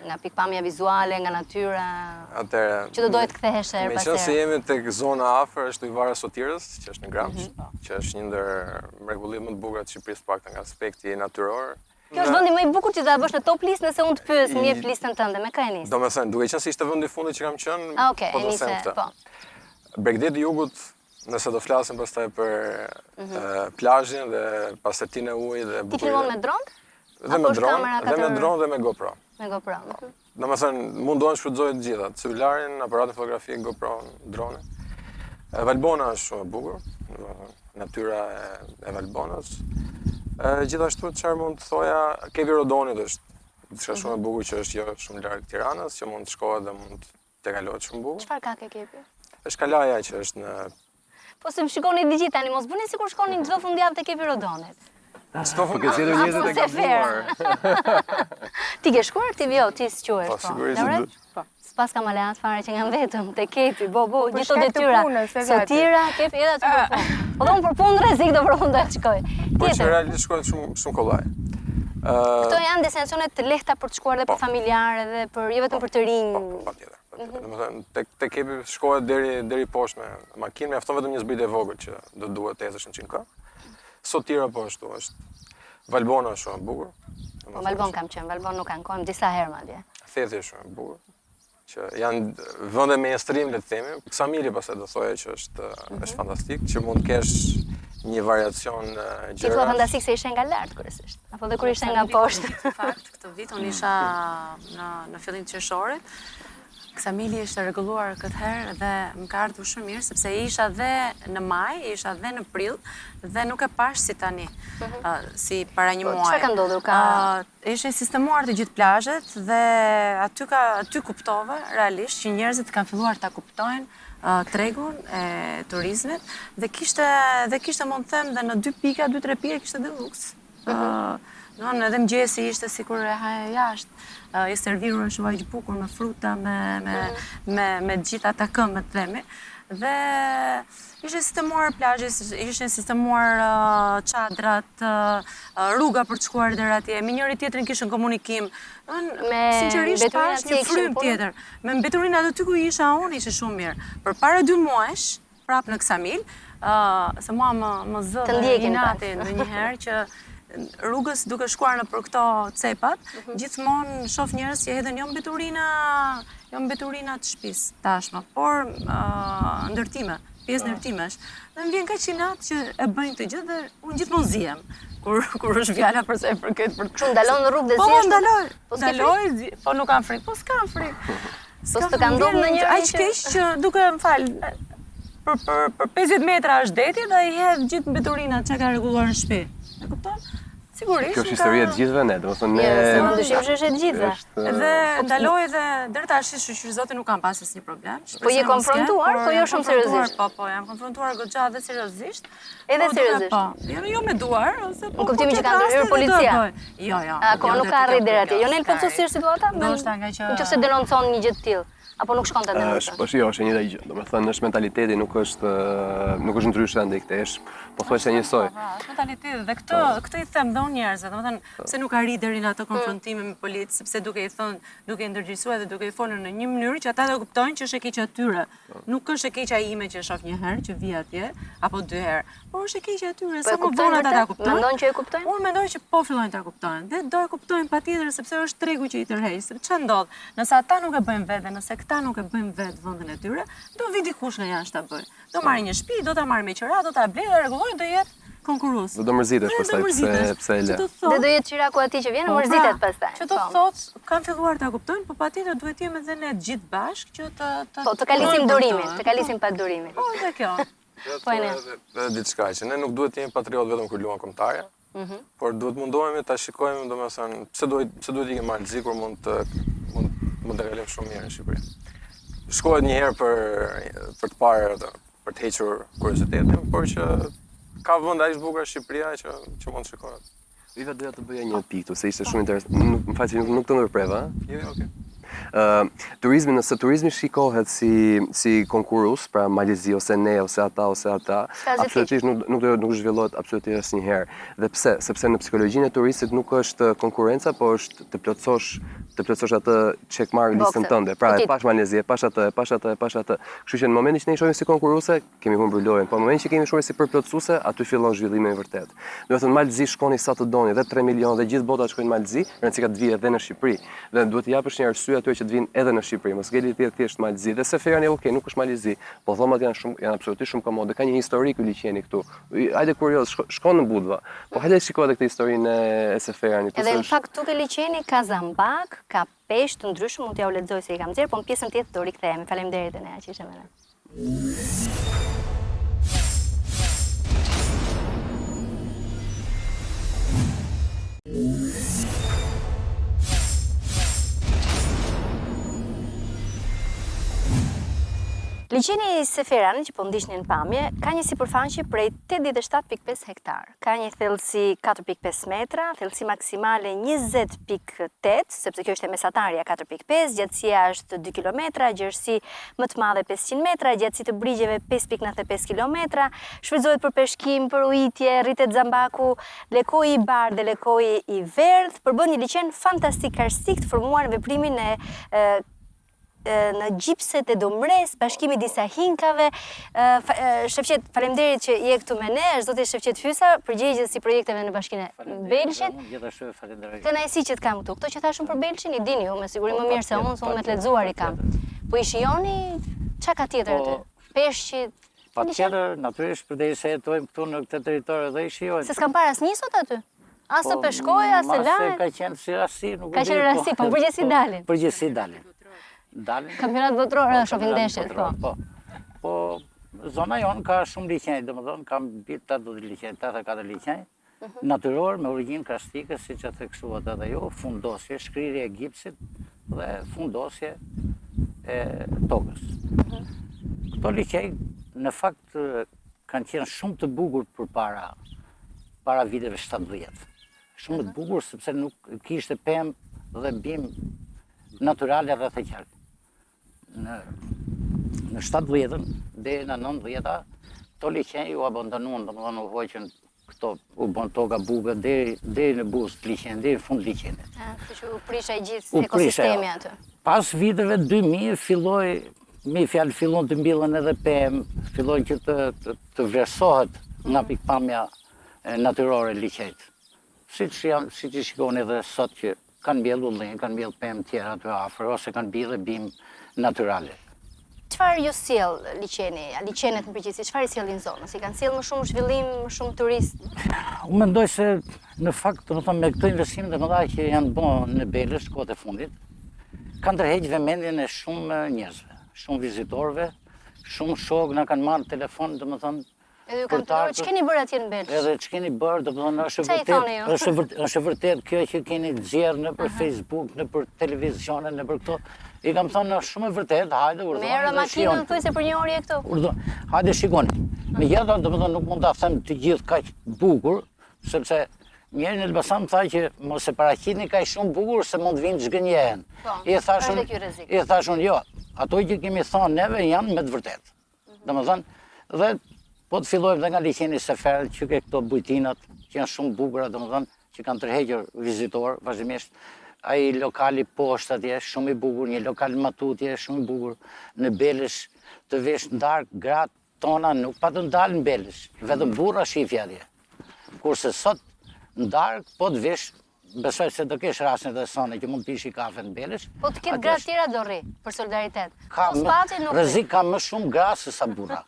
Nga pikpamja vizuale, nga natyra, që do dojtë kthehesh herë pas here. Meqense jemi tek zona afër është Ilva Tare, që është në Gramsh, që është një ndër mrekullitë më të bukura të Shqipërisë, paktën nga aspekti natyror. Kjo është vendi më i bukur që ta bësh në top list nëse unë të pyes, më jep listën tënde, me kë e nis? Domethënë, duke qenë se ishte vendi i fundit që kam qenë, po do them këtë. Bregdeti i Jugut, nëse do flasim pastaj për plazhin dhe pastërtinë e ujit dhe bukuria. Ti filmon me dron? Dhe me dron dhe me GoPro. Me GoPro. Domethënë, mundohen shfrytëzohet të gjitha, celularin, aparatin fotografik, GoPro, dronin. Valbona është shumë e bukur, natyra e Valbonës. Gjithashtu çfarë mund të thoja, Kevi Rodonit është diçka shumë e bukur që është jo shumë larg Tiranës, që mund të shkohet dhe mund të kalohet shumë bukur. Çfarë ka ke Kevi? Është kalaja që është në Po se më shikoni të gjithë tani, mos bëni sikur shkonin çdo fundjavë te Kevi Rodonit. Po ke zgjedhur njerëzit e gabuar. Ti ke shkuar ti jo, ti s'quhesh Po, sigurisht. Po. S'pas kam aleat fare që ngam vetëm te Kepi, bo, gjithë shkak të detyra. punës, e Sotira, Kepi edhe aty për punë. Po don për punë rrezik do përfundoj të shkoj. Po që realisht shkohet shumë kollaj. Këto janë destinacione të lehta për të shkuar dhe për familjarë dhe për jo vetëm për të rinj. Patjetër. Domethënë tek Kepi shkohet deri poshtë me makinë, mjafton vetëm një zbritje e vogël që do duhet të ecësh 100 km. Sotira po ashtu është. Valbona është shumë e bukur. Po Valbon kam qenë, Valbon nuk kanë kohë, disa herë madje. Thethi është shumë e bukur. Që janë vende mainstream le të themi. Ksamili pastaj do thoya që është fantastik, që mund të kesh një variacion gjërash. Ti thua fantastik se ishe nga lart kryesisht, apo dhe kur ishte nga poshtë? Në fakt, këtë vit unë isha në fillim të qershorit. Ksamili ishte rregulluar këtë herë dhe më ka ardhur shumë mirë sepse isha dhe në maj, isha dhe në prill dhe nuk e pash si tani, si para një muaji. Çfarë ka ndodhur? Ishin sistemuar të gjithë plazhet dhe aty kuptova realisht që njerëzit kanë filluar ta kuptojnë tregun e turizmit dhe kishte mund të them dhe në 2 pika, 2-3 pika kishte dhe luks. Edhe mëngjesi ishte sikur e haja jashtë. I serviruar shumë bukur me fruta, me gjitha ata këmbët themi. Dhe ishin sistemuar plazhet, ishin sistemuar çadrat, rruga për të shkuar deri atje. Me njëri tjetrin kishin komunikim. Sinqerisht pash një frym tjetër. Me mbeturinë aty ku isha unë ishte shumë mirë. Përpara 2 muajsh, prap në Ksamil, se mua më zë inati ndonjëherë që rrugës duke shkuar nëpër këto cepat, gjithmonë shoh njerëz që hedhin jo mbeturina të shtëpisë tashmë, por ndërtime, pjesë ndërtimesh. Dhe më vjen kaq inat që e bëjnë këtë gjë dhe unë gjithmonë zihem. Kur është fjala për sa i përket për Kështu ndalon në rrugë dhe zihesh. Po ndaloj, po nuk kam frikë, po s'kam frikë. Po s'të ka ndodhur ndonjëherë aq keq që duke më fal për 50 metra është deti dhe i hedh gjithë mbeturinat që ka rregulluar në shtëpi. E kupton? Sigurisht. Kjo është historia e të gjithëve ne, domethënë ne. Se më dyshim që është e gjithëve. Dhe ndaloj dhe deri tash shoqërizote nuk kam pas asnjë problem. Po je konfrontuar, po jo shumë seriozisht. Po, jam konfrontuar goxha dhe seriozisht. Edhe seriozisht. Po, jo me duar, ose po. Në kuptimin që ka ndërhyrë policia. Jo. Ako nuk ka arrit deri atje. Jo në plotësisht situata? Ndoshta nga që nëse denoncon një gjë të tillë. Apo nuk shkon të denoncon? Po jo, është një gjë. Domethënë është mentaliteti, nuk është ndryshe ndaj këtej, është pothuajse njësoj. Mentaliteti dhe këtë i them dhe unë njerëzve, domethënë pse nuk arrit deri në ato konfrontime me policë, sepse duke i thënë, duke i ndërgjegjësuar dhe duke i folur në një mënyrë që ata të kuptojnë që është e keqja atyre. Nuk është e keqja ime që shoh një herë që vi atje apo 2 herë, por është e keqja atyre sa më vonë ata ta kuptojnë. Mendon që e kuptojnë? Unë mendoj që po fillojnë ta kuptojnë. Dhe do e kuptojnë patjetër sepse është tregu që i tërheq. Sepse ç'a ndodh? Nëse ata nuk e bëjnë vetë, nëse këta nuk e bëjnë vetë vendin e tyre, do vi dikush nga jashtë ta bëjë. Do marrin një shtëpi, do ta marrin me qira, do ta blejë dhe rregullojnë, do jetë konkurrues. Do mërzitesh pastaj pse e lë. Dhe do jetë qiraku atij që vjen mërzitet pastaj. Që do thotë, kanë filluar ta kuptojnë, por patjetër duhet të jemi edhe ne të gjithë bashkë që të kalisim durimin, të kalisim pak durimin. Po, dhe kjo. Po e ne. Dhe diçka që ne nuk duhet të jemi patriot vetëm kur luajmë kombëtare, por duhet mundohemi ta shikojmë domethënë pse duhet ikëm Malzi kur mund të kalojmë shumë mirë në Shqipëri. Shkohet një herë për të parë për të hequr kuriozitetin, por që ka vende aq të bukura Shqipëria që mund të shikohet. Ilva doja të bëja një pikë, se ishte shumë interesant. Më fal se nuk të ndërpreva, Jo, okay. Turizmi, nëse turizmi shikohet si konkurus, pra Malizi ose ne ose ata, absolutisht nuk zhvillohet absolutisht asnjëherë. Dhe pse? Sepse në psikologjinë e turistit nuk është konkurrenca, po është të plotësosh atë që marr listën tënde. Pra e pash Malizi, e pash atë. Kështu që në momentin që ne i shohim si konkurruese, kemi humbur lojën. Po në momentin që kemi shohur si përplotësuese, aty fillon zhvillimi i vërtet. Do të thënë Malizi shkoni sa të doni, dhe 3 milionë dhe gjithë bota shkojnë Malizi, rëndësika të vijë edhe në Shqipëri. Dhe duhet të japësh një arsye atyre që të vinë edhe në Shqipëri, mos ngeli thjesht Malizi. Dhe Seferani nuk është Malizi, po dhomat janë absolutisht shumë komode. Ka një histori ky liqeni këtu. Hajde kurioz, shkon në Budva. Po hajde shikoj edhe këtë historinë e Seferanit. Edhe në fakt këtu ke liqeni ka zambak, ka peshë të ndryshëm, mund t'ja u lexoj se i kam nxjerr, po në pjesën tjetër do rikthehemi. Faleminderit Enea që ishe me ne. Liqeni Seferani, që po ndishni në pamje, ka një sipërfaqe prej 87.5 hektar. Ka një thellësi 4.5 metra, thellësi maksimale 20.8, sepse kjo është e mesatarja 4.5, gjatësia është 2 kilometra, gjerësi më të madhe 500 metra, gjatësi të brigjeve 5.95 kilometra, shfrytëzohet për peshkim, për ujitje, rritet zambaku, lekoji i bardhë dhe lekoji i verdhë, përbën një liqen fantastik karstik të formuar në veprimin në gjipset e Dumresë, bashkimi disa hinkave. Shefqet, faleminderit që je këtu me ne, është zoti Shefqet Fysa, përgjegjës i projekteve në bashkinë e Belshit. Gjithashtu falenderoj. Kënaqësi që të kam këtu. Kto që thashun për Belshin i dini ju me siguri më mirë se unë me të lexuar i kam. Po i shijoni çka ka tjetër aty? Peshqit. Patjetër, natyrisht përderisa jetojmë këtu në këtë territor dhe i shijojmë. Se s'kam parë asnjë sot aty. As të peshkoj, as të lajë. Ka qenë si rasti, nuk e di. Ka qenë rasti, po përgjithësi dalin. Përgjithësi dalin. Kampionat botror shohin ndeshjet, po. Po, zona jonë ka shumë liqenj, domethënë kam mbi 80 liqenj, 84 liqenj, natyror me origjinë karstike, siç e theksuat edhe ju, fundosje, shkrirje e gipsit dhe fundosje e tokës. Këto liqenj në fakt kanë qenë shumë të bukur para viteve 70. Shumë të bukur sepse nuk kishte pemë dhe bim naturale dhe të qartë. Në 70-ën deri në 90-ta, këto liqenj u abandonuan, domethënë u hoqën këto, u bën toka buke deri në buzë të liqenit, deri në fund liqenit. Kështu që u prisha i gjithë ekosistemi aty. Pas viteve 2000 fillon të mbillen edhe pemë, fillon që të vlerësohet nga pikpamja natyrore liqenjt. Siç i shikoni edhe sot që kanë mbjellë ullin, kanë mbjellë pemë tjera aty afër, ose kanë mbjellë bim naturale. Çfarë ju sjell liqeni, liqenet në përgjithësi, çfarë i sjellin zonës? I kanë sjell më shumë zhvillim, më shumë turist? Unë mendoj se në fakt, domethënë me këto investime të mëdha që janë bërë në Belsh kohët e fundit, kanë tërheqë vëmendjen e shumë njerëzve, shumë vizitorëve, shumë shokë na kanë marrë telefon, domethënë. Edhe ju kanë të dorë, ç'keni bërë atje në Belsh? Edhe ç'keni bërë, domethënë është vërtet kjo që keni nxjerrë nëpër Facebook, nëpër televizionin, nëpër këto. I kam thënë është shumë e vërtet, hajde urdhëroni. Merë makinën thuaj se për një orë je këtu. Hajde shikoni. Megjithatë, domethënë nuk mund ta them të gjithë kaq bukur, sepse njëri në Elbasan tha që mos e paraqitni kaq shumë bukur se mund të vinë të zgënjehen. I thashun jo, ato që kemi thënë neve janë me të vërtetë. Domethënë, dhe po të fillojmë dhe nga liqeni Seferit që ke këto bujtinat që janë shumë bukura, domethënë që kanë tërhequr vizitor vazhdimisht. Ai lokali poshtë atje, shumë i bukur, një lokal matutje, shumë i bukur. Në Belsh të vesh ndarkë gratë tona nuk pa të ndalë në Belsh, vetëm burra shifja atje. Kurse sot ndarkë po të vesh, besoj se do kesh rastin dhe sone që mund të ishi kafe në Belsh. Po të ketë gratë tjera do rri, për solidaritet. Rrezik ka më shumë gra se sa burra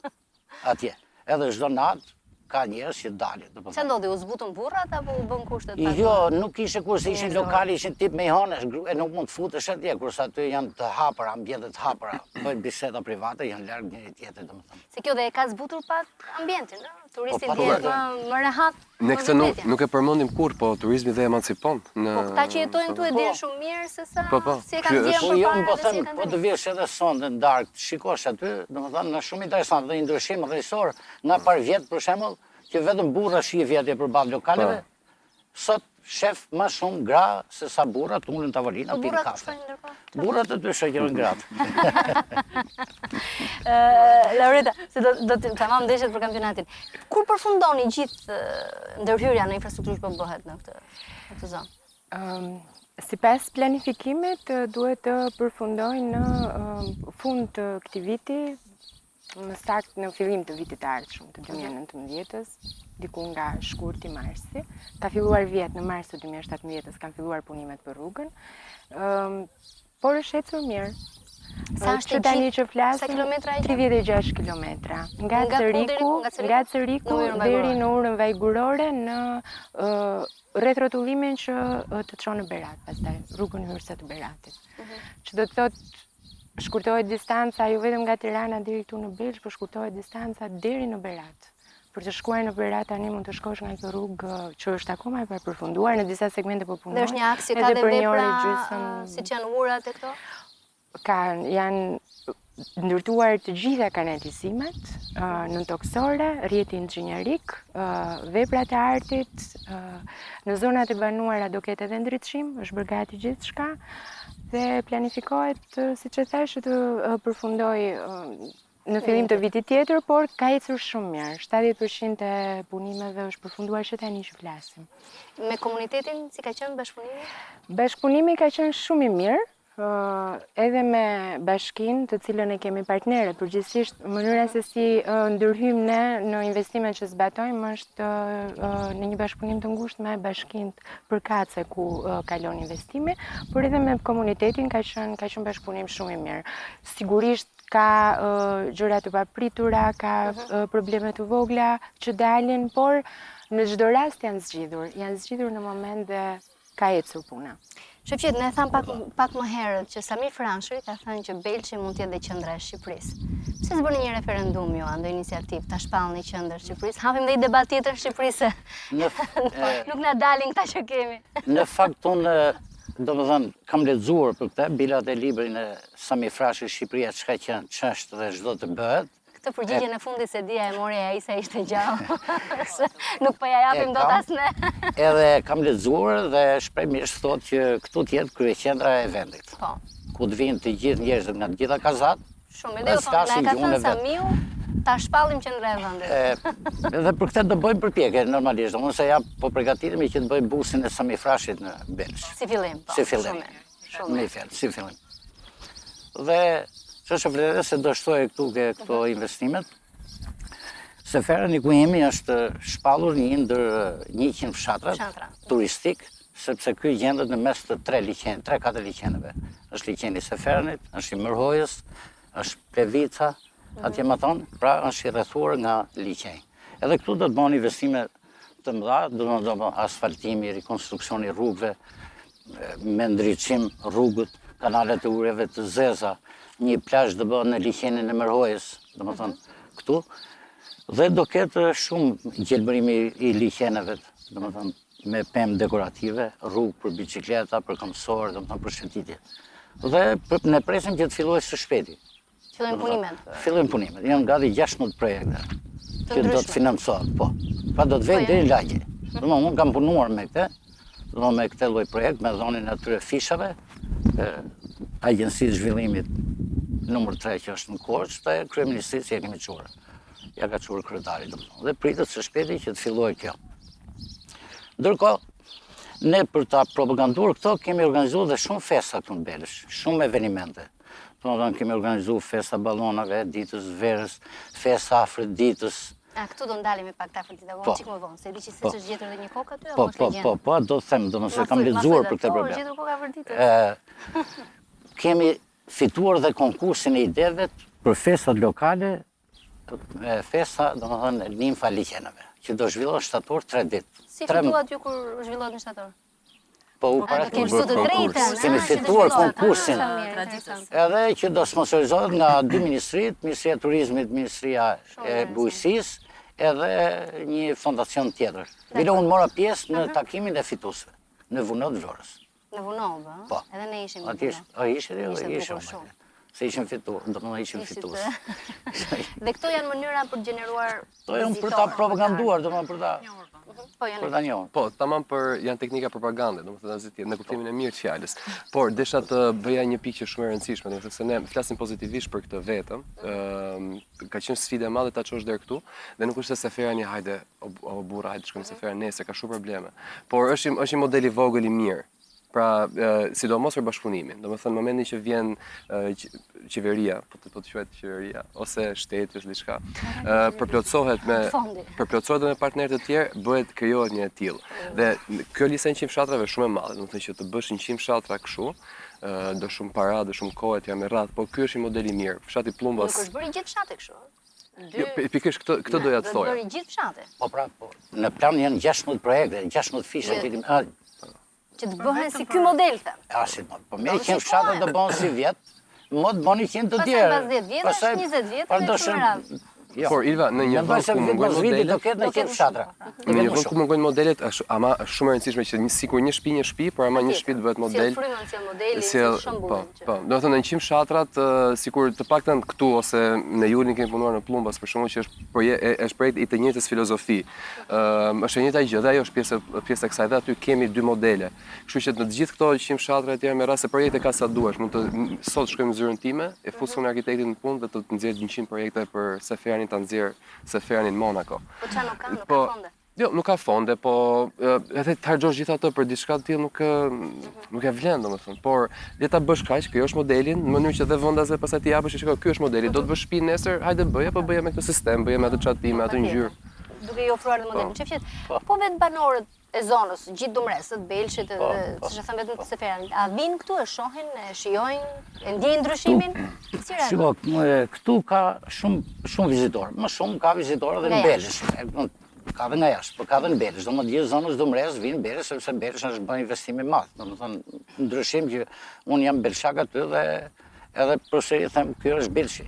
atje. Edhe çdo natë ka njerëz që dalin. Çfarë ndodhi, u zbutën burrat apo u bën kushtet? Jo, nuk ishte kurse ishin lokali, ishin tip me hanesh, e nuk mund të futesh atje, kurse aty janë të hapura, ambiente të hapura. Bëjnë biseda private, janë larg njëri tjetrit, domethënë. Se kjo dhe e ka zbutur pak ambientin, ëh? Turisti ndjehet më rehat. Ne këtë nuk e përmendim kurrë, po turizmi dhe emancipon. Po këta që jetojnë këtu e dinë shumë mirë se sa si e kanë ndjerë përpara dhe si e kanë. Po të vjesh edhe sonde në darkë, të shikosh aty, domethënë është shumë interesant dhe një ndryshim rrethor nga par vjet për shembull, që vetëm burra shifja atje përballë lokaleve. Sot shef më shumë gra se sa burra tunin tavolina pinë kafe. Burrat aty shoqërojnë gratë. Laureta, se do të tamam ndeshjet për kampionatin. Kur përfundoni gjithë ndërhyrja në infrastrukturë që po bëhet në këtë zonë? Sipas planifikimit duhet të përfundojnë në fund të këtij viti, më saktë në fillim të vitit të ardhshëm të 2019-s, diku nga shkurti marsi. Ka filluar vjet në mars të 2017-s, kanë filluar punimet për rrugën. Por është ecur mirë. Sa është që tani që flasim? Sa kilometra ai? 36 kilometra. Nga Ceriku deri në urën vajgurore në rreth rrotullimin që të çon në Berat, pastaj rrugën hyrëse të Beratit. Që do të thotë shkurtohet distanca jo vetëm nga Tirana deri këtu në Belsh, por shkurtohet distanca deri në Berat. Për të shkuar në Berat tani mund të shkosh nga kjo rrugë që është akoma e përfunduar, në disa segmente po punohet. Dhe është një aks që ka dhe vepra siç janë urat e këto? Janë ndërtuar të gjitha kanalizimet, nëntoksore, rrjeti inxhinierik, veprat e artit, në zonat e banuara do ketë edhe ndriçim, është bërë gati gjithçka dhe planifikohet, siç e thash, të përfundoj në fillim të vitit tjetër, por ka ecur shumë mirë. 70% e punimeve është përfunduar që tani që flasim. Me komunitetin si ka qenë bashkëpunimi? Bashkëpunimi ka qenë shumë i mirë, edhe me bashkinë, të cilën e kemi partnere. Përgjithsisht, mënyra se si ndërhyjmë ne në investimet që zbatojmë është në një bashkëpunim të ngushtë me bashkinë përkatëse ku kalon investimi, por edhe me komunitetin ka qenë bashkëpunim shumë i mirë. Sigurisht ka gjëra të papritura, ka probleme të vogla që dalin, por në çdo rast janë zgjidhur në moment dhe ka ecur puna. Shëfqet, ne tham pak më herët që Samir Franshri ka thënë që Belshi mund t'jetë dhe qendra e Shqipërisë. Pse s'bëni një referendum ju, ndonjë iniciativë, ta shpallni qendër e Shqipërisë? Hapim dhe i debat tjetër në Shqipërisë. Nuk na dalin këta që kemi. Në fakt unë, domethënë, kam lexuar për këtë, bilat e librin e Samir Franshri Shqipëria çka që ç'është dhe çdo të bëhet. Këtë përgjigje në fundit se dia e mori ai sa ishte gjallë. Nuk po ja japim dot as ne. Edhe kam lexuar dhe shpremisht thotë që këtu t'jetë kryeqendra e vendit. Po. Ku të vinë të gjithë njerëzit nga të gjitha kazat. Shumë, edhe na e ka thënë Samiu, ta shpallim qendra e vendit. Edhe për këtë do bëjmë përpjekje normalisht, domethënë se ja po përgatitemi që të bëjmë busin e Samir Frashit në Belsh. Si fillim, po. Si fillim. Shumë mirë, si fillim. Dhe ç'është vërtetë se do shtoj këto investimet. Seferani ku jemi është shpallur një ndër 100 fshatrat turistik, sepse ky gjendet në mes të 3-4 liqeneve. Është liqeni i Seferanit, është i Mërhojës, është Plevica, atje më thonë, pra është i rrethuar nga liqej. Edhe këtu do të bëhen investime të mëdha, do të bëhen asfaltimi, rikonstruksioni rrugëve, me ndriçim rrugët, kanalet e ureve të zeza, një plazh do bëhet në liqenin e Mërhojës, domethënë këtu, dhe do ketë shumë gjelbërimi i liqeneve, domethënë me pemë dekorative, rrugë për bicikleta, për këmbësorë, domethënë për shëtitje. Dhe ne presim që të fillojë së shpejti. Fillojnë punimet. Fillojnë punimet. Janë gati 16 projekte që do të financohet, po. Pa do të vejnë deri në lagje. Domethënë unë kam punuar me këtë lloj projekt, me dhonin e atyre fishave, Agjencisë Zhvillimit numër 3 që është në Korçë, dhe kryeministrisë ja kemi çuar. Ja ka çuar kryetari domethënë. Dhe pritet së shpejti që të fillojë kjo. Ndërkohë, ne për ta propaganduar këto kemi organizuar dhe shumë festa këtu në Belsh, shumë evenimente. Domethënë kemi organizuar festa ballonave, ditës verës, festa afër ditës. Këtu do ndalemi pak ta afër ditës, çik më vonë, se di që s'është gjetur edhe një kokë aty apo është legjendë? Po, do të them, domethënë se kam lexuar për këtë problem. Gjetur kokë afër ditës. Kemi fituar dhe konkursin e ideve për festat lokale, festa, domethënë nimfa liqeneve, që do zhvillohet shtator 3 ditë. Si fituat ju kur zhvillohet në shtator? Po u drejtën. Kemi fituar konkursin. Edhe që do sponsorizohet nga 2 ministrit, Ministria e Turizmit, Ministria e Bujqësisë, edhe një fondacion tjetër. Bile unë mora pjesë në takimin e fituesve, në Vunot Vlorës. Në Vunot, po. Edhe ne ishim. Ishim. Se ishim fituar, domethënë ishim fitues. Dhe këto janë mënyra për të gjeneruar vizitorë. Këto janë për ta propaganduar, domethënë për ta njohur. Po, tamam janë teknika propagande, domethënë në kuptimin e mirë të fjalës. Por desha të bëja një pikë që shumë e rëndësishme, domethënë se ne flasim pozitivisht për këtë vetëm, ka qenë sfidë e madhe ta çosh deri këtu, dhe nuk është se Seferani hajde o burra, hajde shkojmë në Seferan nesër, ka shumë probleme. Por është një model i vogël i mirë. Pra, sidomos për bashkëpunimin, domethënë në momentin që vjen qeveria, po të quhet qeveria, ose shteti ose diçka, përplotësohet me partnerët e tjerë, krijohet një e tillë. Dhe kjo lista 100 fshatrave shumë e madhe, domethënë që të bësh 100 fshatra kështu, do shumë para, do shumë kohë të jam me radhë, po ky është një model i mirë. Fshati Plumbas. Nuk është bërë gjithë fshati kështu. Pikërisht këtë doja të thoja. Bërë gjithë fshati. Po pra, po. Në plan janë 16 projekte, 16 fisha që të bëhen si ky model, them. Si model. Po me 100 fshatra do bëhen si vjet, më të bëni 100 të tjerë. Pastaj pas 10 vjetësh, 20 vjetësh, Por Ilva, në një vend ku mungojnë modelet, do ketë në qenë fshatra. Në një vend ku mungojnë modelet, ama shumë e rëndësishme që sikur një shtëpi, por ama një shtëpi të bëhet model. Si frymën, si modeli, si shembull. Po, do të thënë në 100 fshatrat, sikur të paktën këtu ose në Julin kemi punuar në Plumbas, për shkakun që është projekt i të njëjtës filozofi. Është e njëjta gjë dhe ajo është pjesë e kësaj dhe aty kemi 2 modele. Kështu që në të gjithë këto 100 fshatra etj me rast se projekte ka sa duash, mund të sot shkojmë zyrën time, e fusim arkitektin në punë dhe të nxjerr 100 projekte për Seferanin ta nxjerr Seferanin Monaco. Po çfarë nuk ka fonde? Jo, nuk ka fonde, po edhe të harxhosh gjithë ato për diçka të tillë nuk e vlen domethënë, por le ta bësh kaq, kjo është modelin, në mënyrë që dhe vendasve pastaj t'i japësh, shikoj, ky është modeli, do të bësh shtëpi nesër, hajde bëje, po bëje me këtë sistem, bëje me atë çatim, me atë ngjyrë. Duke i ofruar dhe modelin. Qefqet, po vetë banorët e zonës, gjithë Dumresët, Belshit edhe, siç e thënë vetëm të Seferanin, a vinë këtu, e shohin, e shijojnë, e ndjejnë ndryshimin? Shiko, këtu ka shumë vizitorë, më shumë ka vizitorë edhe në Belsh. Ka dhe nga jashtë, por ka dhe në Belsh. Do më gjithë zonës Dumresë vinë Belsh, sepse Belsh është bërë investimi madh. Do më thënë, ndryshim që unë jam belshak aty dhe edhe përsëri them, kjo është Belshi.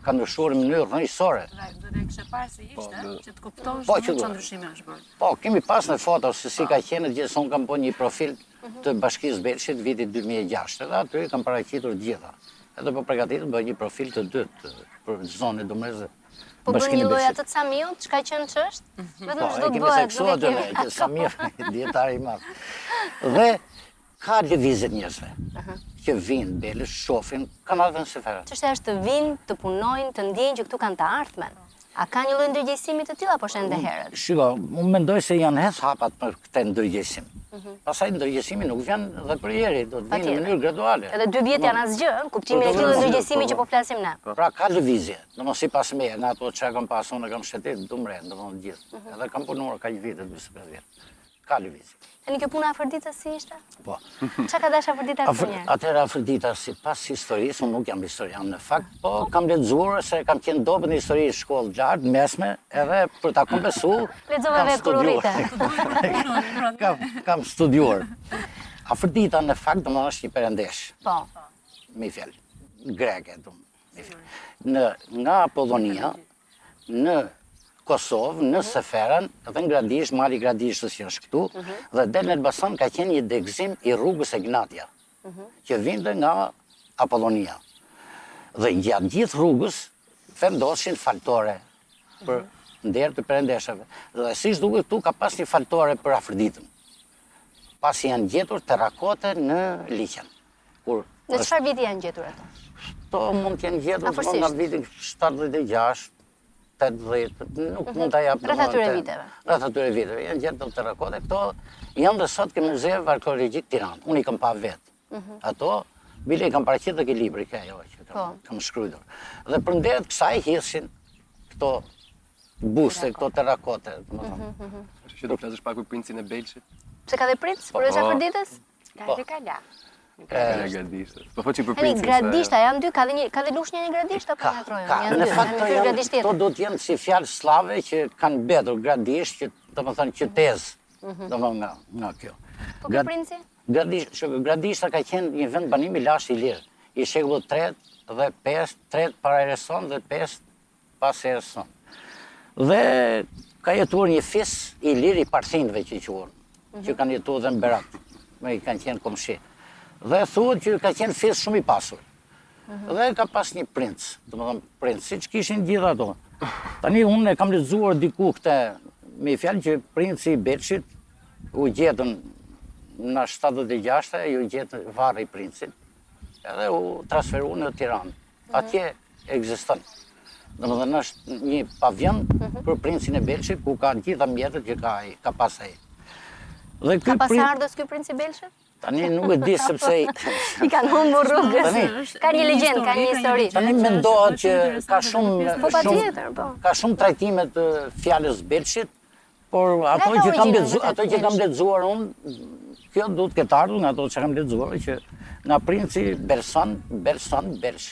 Ka ndryshuar në mënyrë rrënjësore. Do të kishe parë se ishte, që të kuptosh që ndryshime është bërë. Po, kemi pas në foto se si ka qenë gjithë, unë kam bërë një profil të bashkisë Belshit vitit 2006, edhe aty kam paraqitur gjitha. Edhe po përgatitur bëj një profil të dytë për zonën e Dumresë. Po bën një lloj atë të Samiut, çka qenë ç'është? Vetëm ç'do të bëhet, nuk e kemi. Po, Samir, dietari i madh. Dhe ka lëvizje njerëzve që vinë, Belsh, shohin, kanë ardhur në Sefera. Çështja është të vinë, të punojnë, të ndjejnë që këtu kanë të ardhmen. A ka një lloj ndërgjegjësimi të tillë apo është ende herët? Shiko, unë mendoj se janë hedh hapat për këtë ndërgjegjësim. Pastaj ndërgjegjësimi nuk vjen dhe për ieri, do të vinë në mënyrë graduale. Edhe 2 vjet janë asgjë, kuptimi i tillë ndërgjegjësimi që po flasim ne. Pra ka lëvizje, domos sipas meje, nga ato çka kam pasur, unë kam shtetit Dumresë, domos gjithë. Edhe kam punuar kaq vite, 45 vjet. Ka lëvizje. Tani kjo puna Afërditës si ishte? Po. Çka ka dash Afërdita këtu njerë? Atëherë Afërdita sipas historisë, unë nuk jam historian në fakt, po kam lexuar se kam qenë dobët në histori shkollë lartë, mesme, edhe për ta kompensuar. Lexova vetë kur urrite. Kam studiuar. Afërdita në fakt domosdoshmë është një perëndesh. Po. Me fjalë greke, nga Apollonia në Kosovë, në Seferan, dhe në Gradisht, mali Gradishtës që është këtu, dhe del në Elbasan ka qenë një degëzim i rrugës e Gnatja, që vinte nga Apollonia. Dhe gjatë gjithë rrugës, vendoshin faltore për nderë të perëndeshave. Dhe si duket këtu ka pas një faltore për Afërditën. Pasi janë gjetur terrakote në liqen. Në çfarë viti janë gjetur ato? To mund të jenë gjetur nga vitin 76, 80, nuk mund të japë. Rreth atyre viteve. Rreth atyre viteve, janë gjetur terrakote. Këto janë dhe sot ke Muzeu Arkeologjik Tiranë. Unë i kam pa vetë. Ato, bile i kam paraqitur dhe ke libri, ka ajo që kam shkruar. Dhe përndet kësaj hidhshin këto buste, këto terrakote, domethënë. Që do flasësh pak për princin e Belshit? Pse ka dhe princ? Përveç Afërditës? Po. Po po që për princin. Gradishta janë 2, ka dhe lushnjë një gradisht apo në trojën? Në fakt to do të jenë si fjalë slave që kanë mbetur gradisht, që domethënë qytet, domethënë nga kjo. Po ky princi? Gradishta ka qenë një vend banimi lashtë i lirë, i shekullit 3 dhe 5, 3 para Ereson dhe 5 pas Ereson. Dhe ka jetuar një fis i lirë i parthinëve që quhen, që kanë jetuar dhe në Berat, me i kanë qenë komshi. Dhe thuhet që ka qenë fis shumë i pasur. Dhe ka pas një princ, domethënë princ, siç kishin gjithë ato. Tani unë e kam lexuar diku këtë me fjalë që princi i Belshit u gjetën në 76, ju gjetën varri i princit, edhe u transferuar në Tiranë. Atje ekziston. Domethënë është një pavion për princin e Belshit ku ka gjitha mjetet që ka pas ai. Ka pas ardhës ky princi i Belshit? Tani nuk e di sepse i kanë humbur rrugës. Ka një legjendë, ka një histori. Tani mendohet që ka shumë ka shumë trajtime të fjalës Belshit, por ato që kam lexuar unë, kjo duhet të ketë ardhur nga ato që kam lexuar që nga princi Belsh.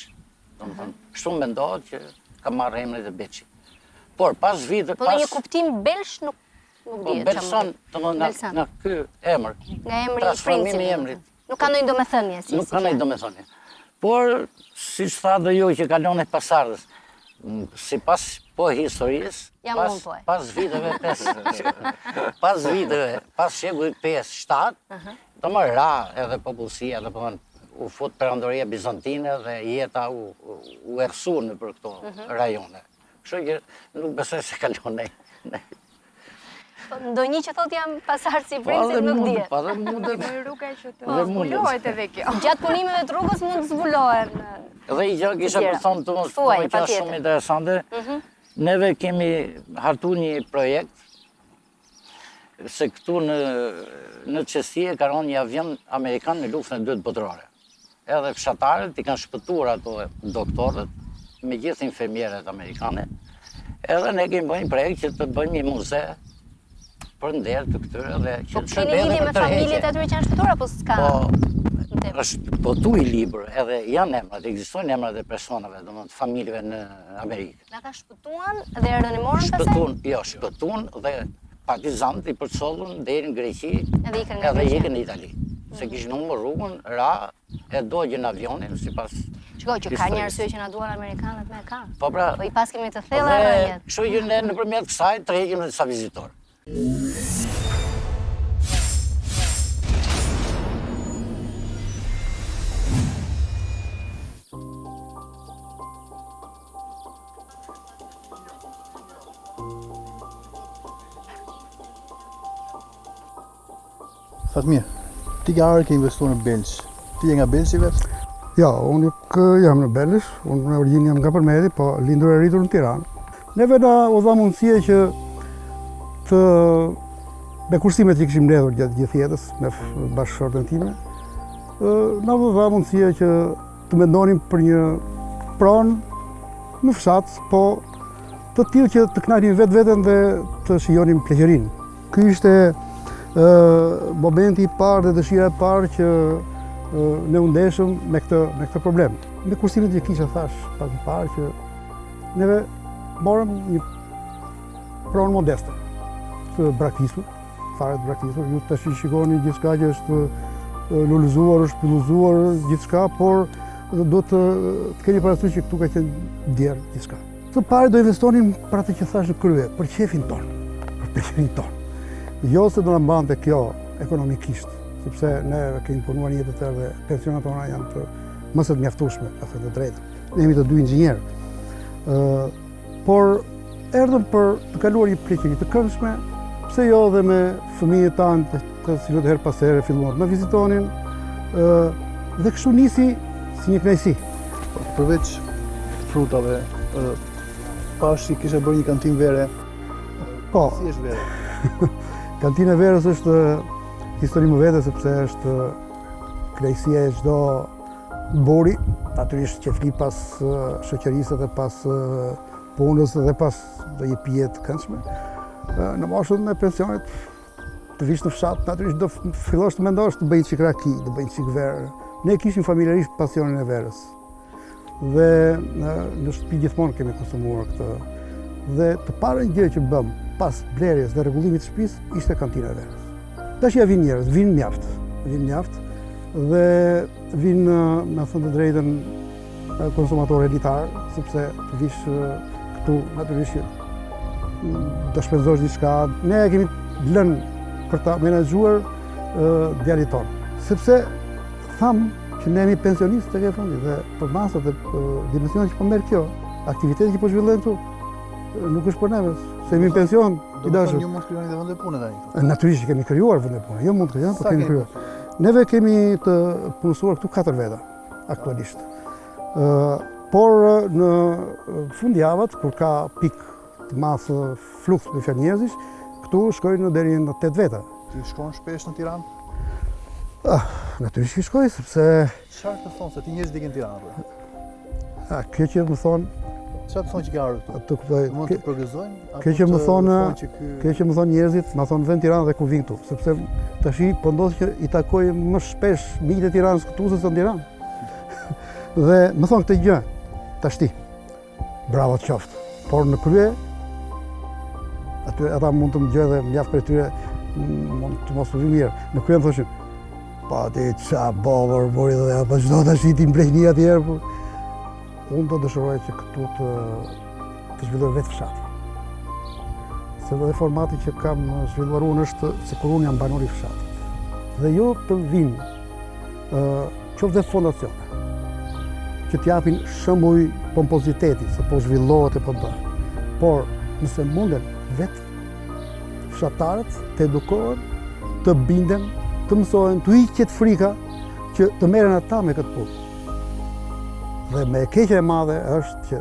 Domethënë, kështu mendohet që ka marrë emrin e Belshit. Por pas vite po në një kuptim Belsh nuk dihet. Belson, domethënë nga ky emër. Nga emri i princit. Nuk ka ndonjë domethënie si. Nuk ka ndonjë domethënie. Por siç tha dhe ju që kalon e pasardhës, sipas historisë, pas shekullit 5-7, domethënë ra edhe popullsia, domethënë u fut perandoria bizantine dhe jeta u errësu nëpër këto rajone. Kështu që nuk besoj se kalon ne. Ndonjë që thotë jam pasardhës i princit nuk dihet. Po dhe mundet. Rruga që të zbulohet edhe kjo. Gjatë punimeve të rrugës mund të zbulohen. Dhe i gjë kisha për thonë të mos që është shumë interesante. Neve kemi hartu një projekt se këtu në qesie ka rënë një avion amerikan në luftën e dytë botërore. Edhe fshatarët i kanë shpëtuar ato doktorët me gjithë infermierët amerikane. Edhe ne kemi bërë një projekt që të bëjmë një muze për nder të këtyre dhe që të shërbejë edhe për tërheqje. Po keni lidhje me familjet atyre që janë shpëtuar apo s'ka? Po tu i libër, edhe janë emrat, ekzistojnë emrat e personave, domethënë familjeve në Amerikë. Na ka shpëtuan dhe erdhën e morën pastaj? Shpëtuan dhe partizanët i përcollën deri në Greqi edhe ikën në Itali. Se kishin humbur rrugën, ra e dogjën avionin sipas. Shikoj që ka një arsye që na duan amerikanët me ka. Po pra. Po i pas kemi të thella rrjet. Kështu që ne nëpërmjet kësaj tërheqim disa vizitorë. Fatmir, ti ke arë ke investuar në Belsh. Ti je nga Belshi vetë? Ja, unë jam në Belsh, unë në origjinë jam nga Përmeti, po lindur e rritur në Tiranë. Neve na u dha mundësia që me kursimet që kishim mbledhur gjatë gjithë jetës me bashkëshortën time, na u dha mundësia që të mendonim për një pronë në fshat, po të tillë që të kënaqnim vetveten dhe të shijonim pleqërinë. Ky ishte momenti i parë dhe dëshira e parë që ne u ndeshëm me këtë problem. Me kursimet që kisha thash pak më parë që neve morëm një pronë modeste, të braktisur, fare të braktisur. Ju tash shikoni gjithçka që është lulëzuar, është pilluzuar gjithçka, por do të keni parasysh që këtu ka qenë djerë gjithçka. Të parë do investonim për atë që thash në krye, për qefin tonë, për pleqërinë tonë. Jo se do na mbante kjo ekonomikisht, sepse ne kemi punuar një jetë të tërë dhe pensionat tona janë të mos të mjaftueshme, të thënë të drejtën. Ne jemi të dy inxhinierë. Por erdhëm për të kaluar një pleqëri të këndshme, pse jo dhe me fëmijët tanë, të cilët her pas here filluan të na vizitonin, dhe kështu nisi si një kënaqësi. Përveç frutave, pashi kishe bërë një kantinë vere. Po. Si është vere? Kantina e verës është histori më vete, sepse është kënaqësia e çdo bori, natyrisht qefli pas shoqërisë dhe pas punës dhe pas një pije të këndshme. Në moshën e pensionit, të vish në fshat, natyrisht do fillosh të mendosh të bëj çik raki, të bëj çik verë. Ne kishim familjarisht pasionin e verës. Dhe në shtëpi gjithmonë kemi konsumuar këtë. Dhe të parën gjë që bëm pas blerjes dhe rregullimit të shtëpisë ishte kantina e verës. Tash ja vinë njerëz, vinë mjaft dhe vinë, me thënë të drejtën, konsumatorë elitar, sepse të vish këtu natyrisht do shpenzosh diçka. Ne kemi lënë për ta menaxhuar djalit tonë, sepse tham që ne jemi pensionistë tek e fundit dhe për masat e dimensionet që po merr kjo, aktiviteti që po zhvillojnë këtu nuk është për neve, se jemi në pension i dashur. Ju mund të krijoni dhe vende pune tani. Natyrisht kemi krijuar vende pune, jo mund të krijojmë, por kemi krijuar. Neve kemi të punësuar këtu 4 veta aktualisht. Por në fundjavat, kur ka pik të madh fluks me fjalë njerëzish, këtu shkojnë deri në 8 veta. Ti shkon shpesh në Tiranë? Natyrisht shkoj, sepse Çfarë të thonë se ti njerëzit ikën në Tiranë? Kjo që më thonë, çfarë të thonë që ke ardhur këtu? të kuptoj. Mund të progresojnë? Kjo që më thonë njerëzit, ma thonë vend Tiranë dhe ku vin këtu, sepse tash po ndodh që i takoj më shpesh miqtë e Tiranës këtu se në Tiranë. Dhe më thonë këtë gjë, tashti, bravo të qoftë. Por në krye, ata mund të më gjë dhe mjaft për tyre mund të mos të vi mirë. Në krye më thoshin, pa ti qa bovër, bori dhe pa qdo të shiti mbrejni atjerë. Unë të dëshiroj që këtu të të zhvilluar vetë fshati. Se dhe formati që kam zhvilluar unë është se kur unë jam banor i fshatit. Dhe jo të vinë qoftë dhe fondacione, që t'japin shembuj pompoziteti, se po zhvillohet e po bërë. Por nëse munden vetë fshatarët të edukohen, të binden, të mësohen, të hiqet frika që të merren ata me këtë punë. Dhe me keqja e madhe është që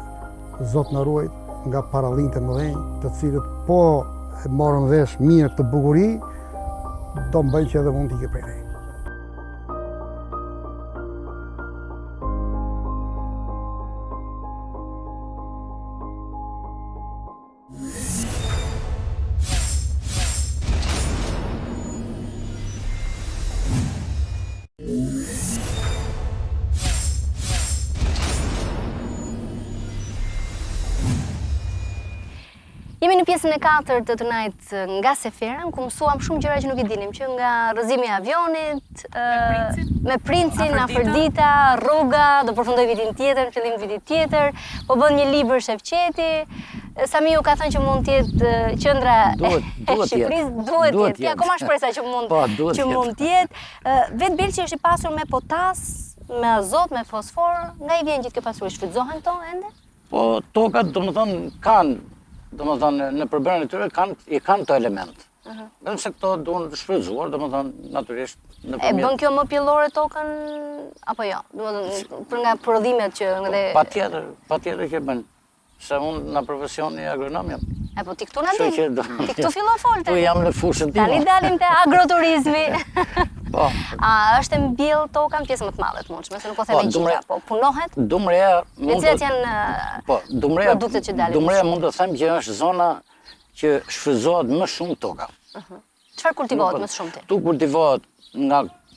Zot na ruaj nga parallinjtë e mëdhenj, të cilët po e morën vesh mirë këtë bukuri, do bëjnë që edhe mund t'i prej ne. Jemi në pjesën e 4 të tonight nga Seferan, ku mësuam shumë gjëra që nuk i dinim, që nga rrëzimi i avionit, me princin, afërdita, rruga, do përfundoj vitin tjetër, në fillim vitit tjetër, po bën një libër shefqeti. Samiu ka thënë që mund të jetë qendra e Shqipërisë, duhet të jetë. Akoma shpresa që mund të jetë. Vetë Belshi është i pasur me potas, me azot, me fosfor, nga i vjen gjithë kjo pasuri, shfrytëzohen këto ende? Po tokat, domethënë, kanë, domethënë në përbërjen e tyre kanë këto element. Vetëm se këto duhen të shfrytëzuar, domethënë natyrisht E bën kjo më pjellore tokën apo jo? Domethënë për nga prodhimet që edhe patjetër që bën. Se unë në profesioni agronom jam. E po ti këtu na din. Ti këtu fillo folte. Tu jam në fushën time. Tani dalim te agroturizmi. Po. A është e mbjell toka në pjesën më të madhe të mundshme, se nuk po them gjitha, po punohet? Dumresë mund të janë produktet që dalin. Dumresë mund të them që është zona që shfrytëzohet më shumë toka. Çfarë kultivohet më shumë ti? Tu kultivohet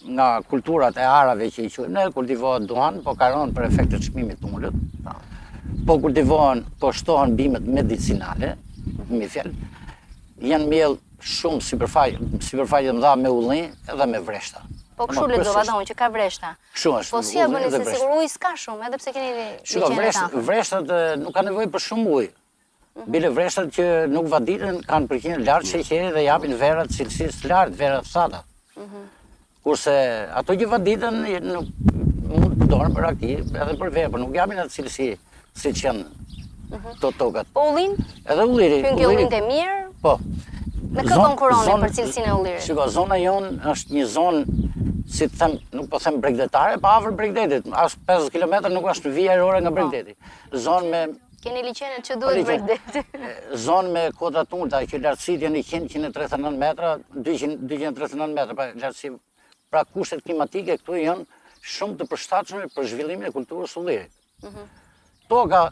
nga kulturat e arave që i quajmë ne, kultivohet duhan, po ka rënë për efektet të çmimit të ulët. Po kultivohen, po shtohen bimet medicinale, me fjalë, janë mbjell shumë sipërfaqe të mëdha me ullin edhe me vreshta. Po kështu lexova unë që ka vreshta. Kështu është. Po si e bëni se sigur ujë s'ka shumë, edhe pse keni liqenet. Vreshtat nuk kanë nevojë për shumë ujë. Bile vreshtat që nuk vaditen kanë përqindje lart sheqeri dhe japin vera të cilësisë të lartë, vera të thata. Kurse ato që vaditen nuk mund të përdoren për aktiv edhe për verë, por nuk japin atë cilësi siç janë tokat. Po ullin? Edhe ulliri. Hyn ke ullin të mirë? Po. Me kë konkuroni për cilësinë e ullirit? Shiko, zona jonë është një zonë, si të them, nuk po them bregdetare, pa afër bregdetit. As 50 km nuk është vija ajrore nga bregdeti. Zonë me keni liqenet që duhet bregdeti. Zonë me kota të ulta, që lartësitë janë 139 metra, 239 metra, pa lartësi. Pra kushtet klimatike këtu janë shumë të përshtatshme për zhvillimin e kulturës ullirit. Toka,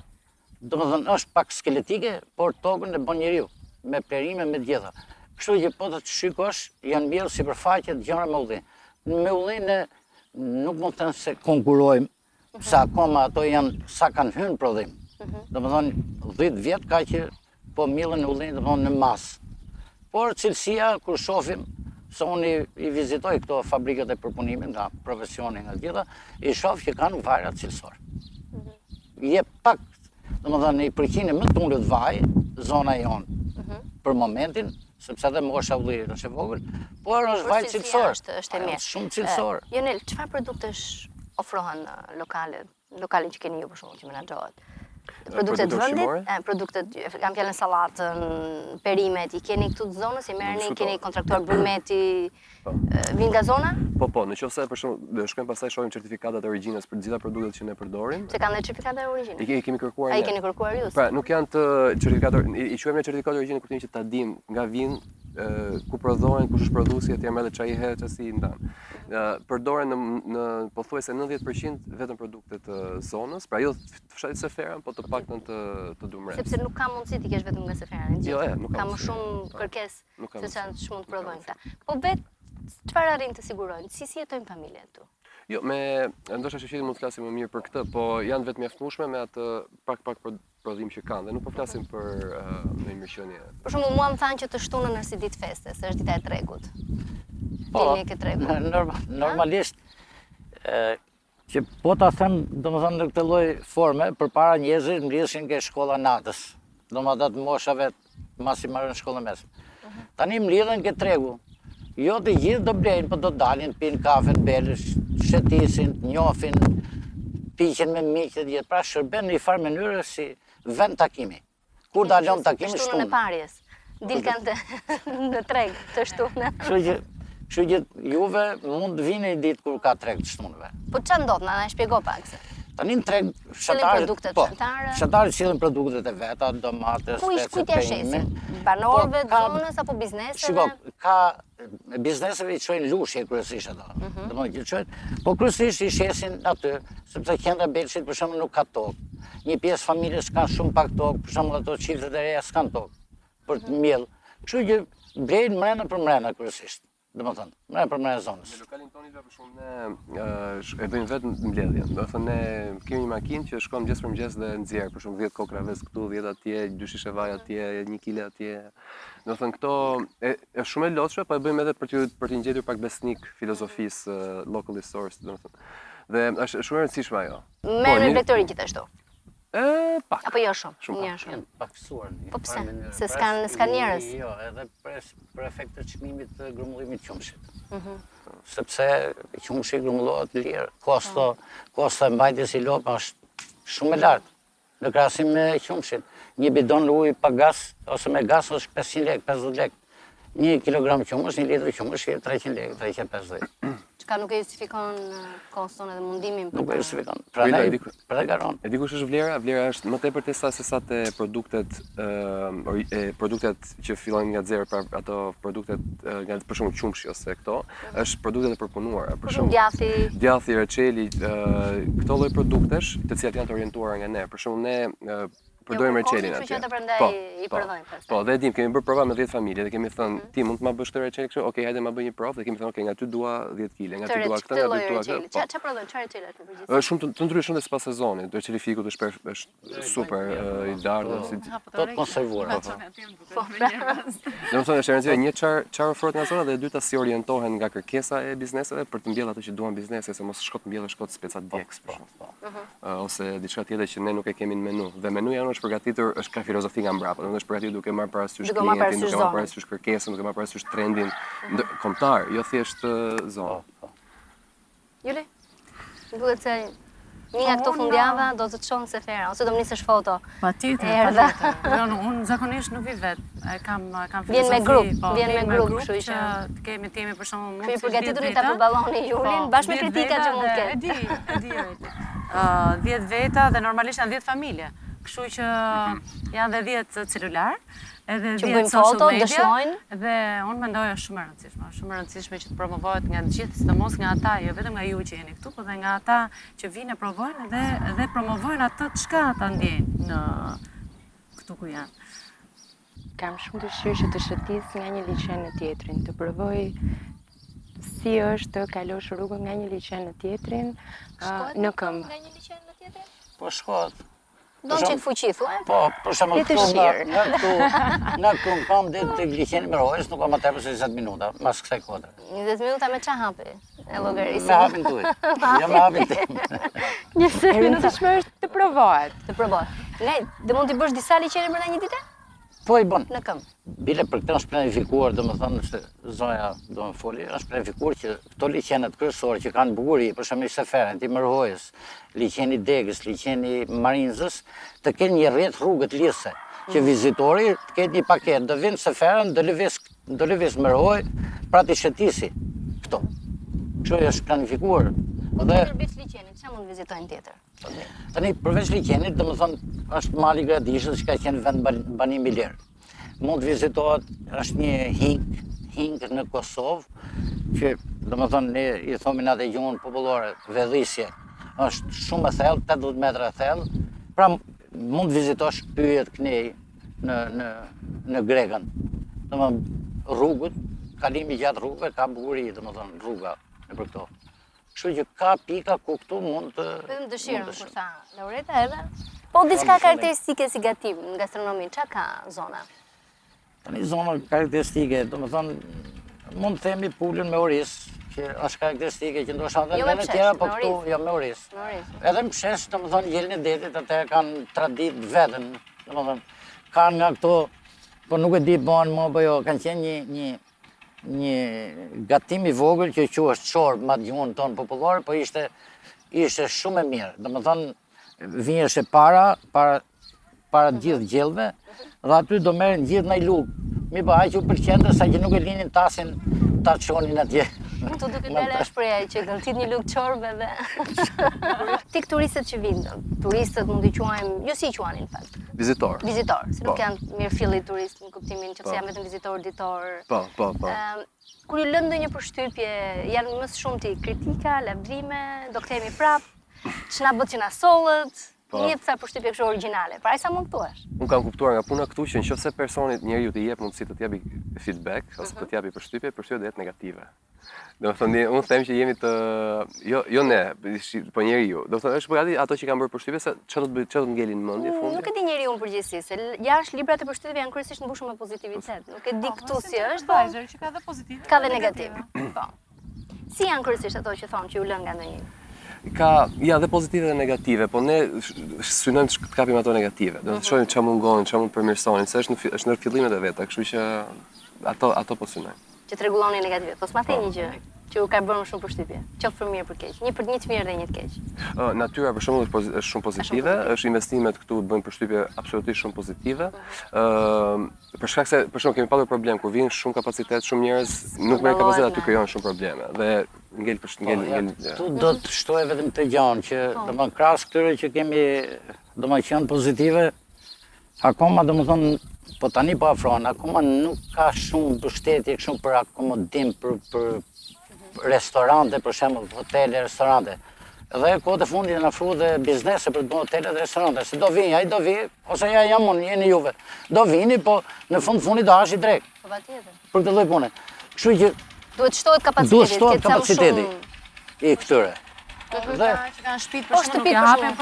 domethënë, është pak skeletike, por tokën e bën njeriu, me perime, me gjitha. Kështu që po të shikosh, janë mbjellë sipërfaqe të gjëra me ullin. Me ullin ne nuk mund të thënë se konkurojmë, se akoma ato janë sa kanë hyrë në prodhim. Domethënë 10 vjet ka që po millen ullin domethënë në masë. Por cilësia kur shohim, se unë i vizitoj këto fabrikat e përpunimit nga profesioni nga gjitha, i shoh që kanë vajra cilësore. Je pak, domethënë, i përqindje më të ulët vaj, zona jonë, për momentin, sepse edhe mosha ullirit është e vogël, por është vaj cilësor. Është e mirë. Shumë cilësor. Jonel, çfarë produktesh ofrohen lokalin që keni ju për shembull që menaxhohet? Produktet të vendit, produktet, kam fjalën sallatën, perimet, i keni këtu të zonës, i merrni, keni kontraktuar brumeti, vin nga zona? Po, nëse për shembull shkojmë pastaj shohim certifikatat e origjinës për të gjitha produktet që ne përdorim. Se kanë certifikatat e origjinës? I kemi kërkuar ne. Ai keni kërkuar ju? Pra, nuk janë të certifikatat, i quajmë ne certifikatat e origjinës për të që ta dim nga vin ku prodhohen, kush është prodhuesi, atje merret çai herë çasti i ndan. Përdoren në pothuajse 90% vetëm produkte të zonës, pra jo fshatit Seferan, po të paktën të Dumresë. Sepse nuk ka mundësi ti kesh vetëm nga Seferani. Jo, nuk ka më shumë kërkesë se çfarë mund të prodhojnë këta. Po çfarë arrin të sigurojnë? Si jetojnë familjet këtu? Jo, ndoshta shefqeti mund të flasim më mirë për këtë, po janë vetëm mjaftëshme me atë pak prodhim që kanë dhe nuk po flasim për në emisionit. Për shembull, mua më thanë që të shtunën është si ditë feste, se është dita e tregut. Dini ke tregut? Normalisht që po ta them, domethënë në këtë lloj forme, përpara njerëzit mblidheshin ke shkolla natës. domethënë moshave masi marrën shkollën mesme. Tani mlidhen këtë tregu. Jo të gjithë do blejnë, po do dalin, pinë kafe në Belsh, shetisin, njohin, piqen me miq të gjithë. Pra shërben në një farë mënyrë si vend takimi. Kur dalon takimi shtunën e parjes. Dilkan në treg të shtunë. Kështu që juve mund të vini një ditë kur ka treg të shtunëve. Po çfarë ndodh, na shpjego pak se. Tani në treg fshatarët sillin produktet e veta, domate, specie, kujt ja shesin? Banorëve të zonës apo bizneseve? Shiko, ka bizneseve i çojnë lushje kryesisht ato. Domethënë që çojnë, po kryesisht i shesin aty, sepse qendra Belshit për shembull nuk ka tokë. Një pjesë familjes ka shumë pak tokë, për shembull ato çiftet e reja s'kan tokë për të miell. Kështu që blejnë mrena për mrena kryesisht. Domethënë, mrena për mrena zonës. Në lokalin tonë për shumë ne e bëjmë vetë mbledhjen. Do thënë ne kemi një makinë që shkon mëngjes për mëngjes dhe nxjerr, për shumë 10 kokra ves këtu, 10 atje, 2 shishe vaj atje, 1 kile atje. Do thënë këto është shumë e lodhshme, po e bëjmë edhe për të ngjitur pak besnik filozofisë locally sourced, domethënë. Dhe është shumë e rëndësishme ajo. Merr me vektorin gjithashtu. Pak. Apo jo shumë? Janë paksuar. Po pse? Se s'kan njerëz. Jo, edhe për efekt të çmimit të grumbullimit të qumshit. Sepse qumshi grumbullohet lirë. Kosto e mbajtjes i lopë është shumë e lartë në krahasim me qumshin. Një bidon ujë pa gas ose me gas është 500 lekë, 50 lekë. 1 kilogram qumësh, 1 litër qumësh, 300 lekë, 350. Çka nuk e justifikon koston edhe mundimin? Nuk e justifikon. Pra garon. E di kush është vlera? Vlera është më tepër se sa te produktet që fillojnë nga zero, pra ato produktet nga për shembull qumshi ose këto, është produktet e përpunuara. Për shembull djathi, reçeli, këto lloj produktesh, të cilat janë të orientuara nga ne. Për shembull ne përdorim reçelin atje. Po, dhe dim, kemi bërë prova me 10 familje dhe kemi thënë, ti mund të ma bësh këtë reçel kështu, okej, hajde ma bëj një provë dhe kemi thënë, okej, nga ty dua 10 kg, nga ty dua këtë, nga ty dua këtë. Çfarë prodhon, çfarë reçele të përgjithshme? Shumë të ndryshme dhe sipas sezonit. Reçeli fikut është super i dardhë, të konservuar. Domethënë është e rëndësishme një çfarë ofrohet nga zona dhe e dyta si orientohen nga kërkesa e bizneseve për të mbjellë ato që duan biznesi, se mos shkot mbjellë shkot speca djeks për shembull. Ose diçka tjetër që ne nuk e kemi në menu. Dhe menuja është përgatitur, është ka filozofi nga mbrapa, domethënë është përgatitur duke marrë parasysh klientin, duke marrë parasysh kërkesën, duke marrë parasysh trendin kombëtar, jo thjesht zonë. Juli, më duhet se një nga këto fundjava do të të shohën se fera, ose do më nisësh foto. Patjetër. Unë zakonisht nuk vi vetë. Kam vjen me grup, kështu që të kemi për shembull mund të përgatituni ta përballoni Julin bashkë me kritikat që mund të ketë. E di. 10 veta dhe normalisht janë 10 familje. Kështu që janë dhe 10 celular, edhe 10 social media, dhe unë mendoj është shumë e rëndësishme që të promovohet nga të gjithë, sidomos nga ata, jo vetëm nga ju që jeni këtu, por dhe nga ata që vinë e provojnë dhe promovojnë atë çka ata ndjejnë në këtu ku janë. Kam shumë dëshirë që të shëtis nga një liqen në tjetrin, të provoj si është të kalosh rrugën nga një liqen në tjetrin në këmbë. Nga një liqen në tjetrin? Po shkohet. Do në qitë fuqi, thua? Po, për shembull nga këtu në kam dhe të liqeni me rojës, nuk kam më tepër se 20 minuta, mas kësaj kote. 20 minuta me qa hapi? E llogarisim. Me hapin tuaj. Jo me hapin tim. E rëndësishme është të provohet. Dhe mund t'i bësh disa liqene brenda një dite? Po i bën. Në këmbë. Bile për këtë është planifikuar, domethënë se zonja do të foli, është planifikuar që këto liqenet kryesore që kanë bukuri, për shembull seferën, ti Mërhojës, liqeni Degës, liqeni Marinzës, të kenë një rrjet rrugët lidhse, që vizitori të ketë një paketë, do vinë seferën, do lëviz Mërhoj, pra ti shëtisi këto. Kështu është planifikuar. Përveç liqenit, çfarë mund vizitojnë tjetër? Tani përveç liqenit, domethënë është mali Gradishës që ka qenë vend banimi i lirë. Mund të vizitohet, është një hing në Kosovë, që domethënë ne i thomin atë gjuhën popullore, vedhisje. Është shumë e thellë, 80 metra e thellë. Pra mund të vizitosh pyjet knej në Grekën. Domethënë rrugët, kalimi gjatë rrugëve ka bukuri, domethënë rruga nëpër këto. Kështu që ka pika ku këtu mund të... Vetëm dëshirën, kur tha Laureta edhe? Po diçka karakteristike si gatim në gastronomi, çka ka zona? Tani zona karakteristike, domethënë mund të themi pulën me oris, që është karakteristike që ndoshta edhe vende tjera, po këtu jo me oris. Edhe më shesh, domethënë jelën e detit, atë kanë tradit veten, domethënë kanë nga këto, po nuk e di banë më, po jo, kanë qenë një gatim i vogël që quhet çorb me gjuhën tonë popullore, po ishte shumë e mirë. Domethënë, vinjeshe para gjithë gjellëve, dhe aty do merren gjithë ndaj lugë. Mi po aq u pëlqente sa që nuk e linin tasin ta çonin atje. Këtu duke dalë shpreha që gëntit një lugë çorbe dhe tik turistët që vinë. Turistët mund t'i quajmë, jo si i quanin në fakt. Vizitor. Vizitor, se nuk janë mirëfilli turist në kuptimin që janë vetëm vizitor, ditor. Po. Kur ju lënë ndonjë përshtypje, janë më shumë ti kritika, lavdrime, do kthehemi prap, ç'na bët që na sollët. Një ca përshtypje kështu origjinale. Pra sa mund thuash? Unë kam kuptuar nga puna këtu që nëse personit njeriu t'i jep mundësi të t'japi feedback ose të t'japi përshtypje do jetë negative. Domethënë unë them që jemi të jo ne, po njeriu. Domethënë është përgati ato që kanë bërë përshtypje se çfarë do të ngelin në mendje fundi. Nuk e di njeriu në përgjithësi, se jashtë librat e përshtypjeve janë kryesisht mbushur me pozitivitet. Nuk e di këtu si është, po që ka dhe pozitiv. Ka dhe negativ. Po. Si janë kryesisht ato që thonë që u lën nga ndonjë? Ja, dhe pozitive dhe negative, po ne synojmë të kapim ato negative. Do të shohim çfarë mungonin, çfarë mund përmirësonin, se është në fillimet e veta, kështu që ato po synojmë. Që të rregulloni negative. Po s'ma thënë një gjë që u ka bërë më shumë përshtypje. Qoftë për mirë për keq. Një të mirë dhe një të keq. Natyra për shembull është shumë pozitive, është investimet këtu bëjnë përshtypje absolutisht shumë pozitive. Për shkak se për shembull kemi pasur problem kur vijnë shumë kapacitet, shumë njerëz nuk merr kapacitet aty krijon shumë probleme dhe ngel. Tu do të shtoje vetëm të gjanë që domethënë krahas këtyre që kemi domethënë pozitive, akoma domethënë po tani po afrohen, akoma nuk ka shumë mbështetje kështu për akomodim për restorante, për shembull, hotele, restorante. Dhe kohët e fundit janë afruar dhe biznese për të bërë hotele dhe restorante. Se do vini, ai do vi, ose ja jam unë, jeni juve. Do vini, po në fundit do hashi drejt. Po patjetër. Për këtë lloj pune. Kështu që duhet shtohet kapaciteti i këtyre. Dhe që kanë shtëpi për shkak nuk e hapin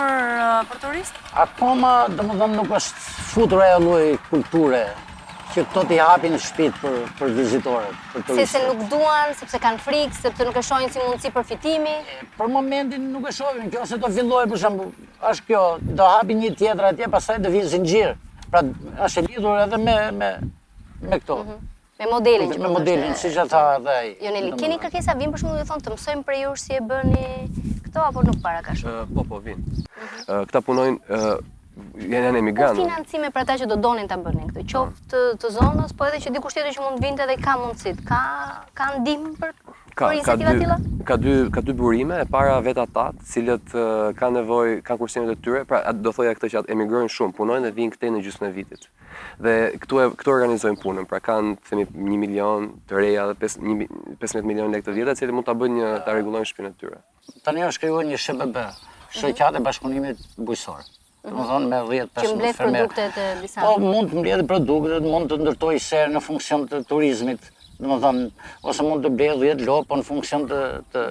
për turist? Akoma, domethënë nuk është futur ajo lloj kulture që këto t'i hapin shtëpitë për vizitorët, për turistët. Se nuk duan, sepse kanë frikë, sepse nuk e shohin si mundësi përfitimi. Për momentin nuk e shohin, kjo se do fillojë për shembull, është kjo, do hapi një tjetër atje, pastaj do vinë zinxhir. Pra është e lidhur edhe me këto. Me modelin që me modelin, siç e tha edhe ai. Joneli, keni kërkesa vinë për shembull ju thonë të mësojmë prej jush si e bëni këto apo nuk para ka shumë? Po vinë. Këta punojnë janë emigranë. Po financime për ata që do donin ta bënin këtë, qoftë të zonës, po edhe që dikush tjetër që mund vinte dhe ka mundësit. Ka ndihmë për iniciativa tilla? Ka dy burime, e para vet ata, të cilët kanë nevojë, kanë kursimet e tyre, pra do thoja këtë që emigrojnë shumë, punojnë dhe vinë këtej në gjysmën e vitit. Dhe këtu organizojnë punën, pra kanë themi 1 milion të reja dhe 15 milion lekë të vjetra, të cilët mund ta bëjnë ta rregullojnë shtëpinë e tyre. Tani është krijuar një SBB, Shoqata e Bashkëpunimit Bujqësor. Domethënë me 10-15 që mbledh produktet e disa. Po mund të mbledhë produktet, mund të ndërtojë serë në funksion të turizmit, domethënë ose mund të mbledhë 10 lopë në funksion të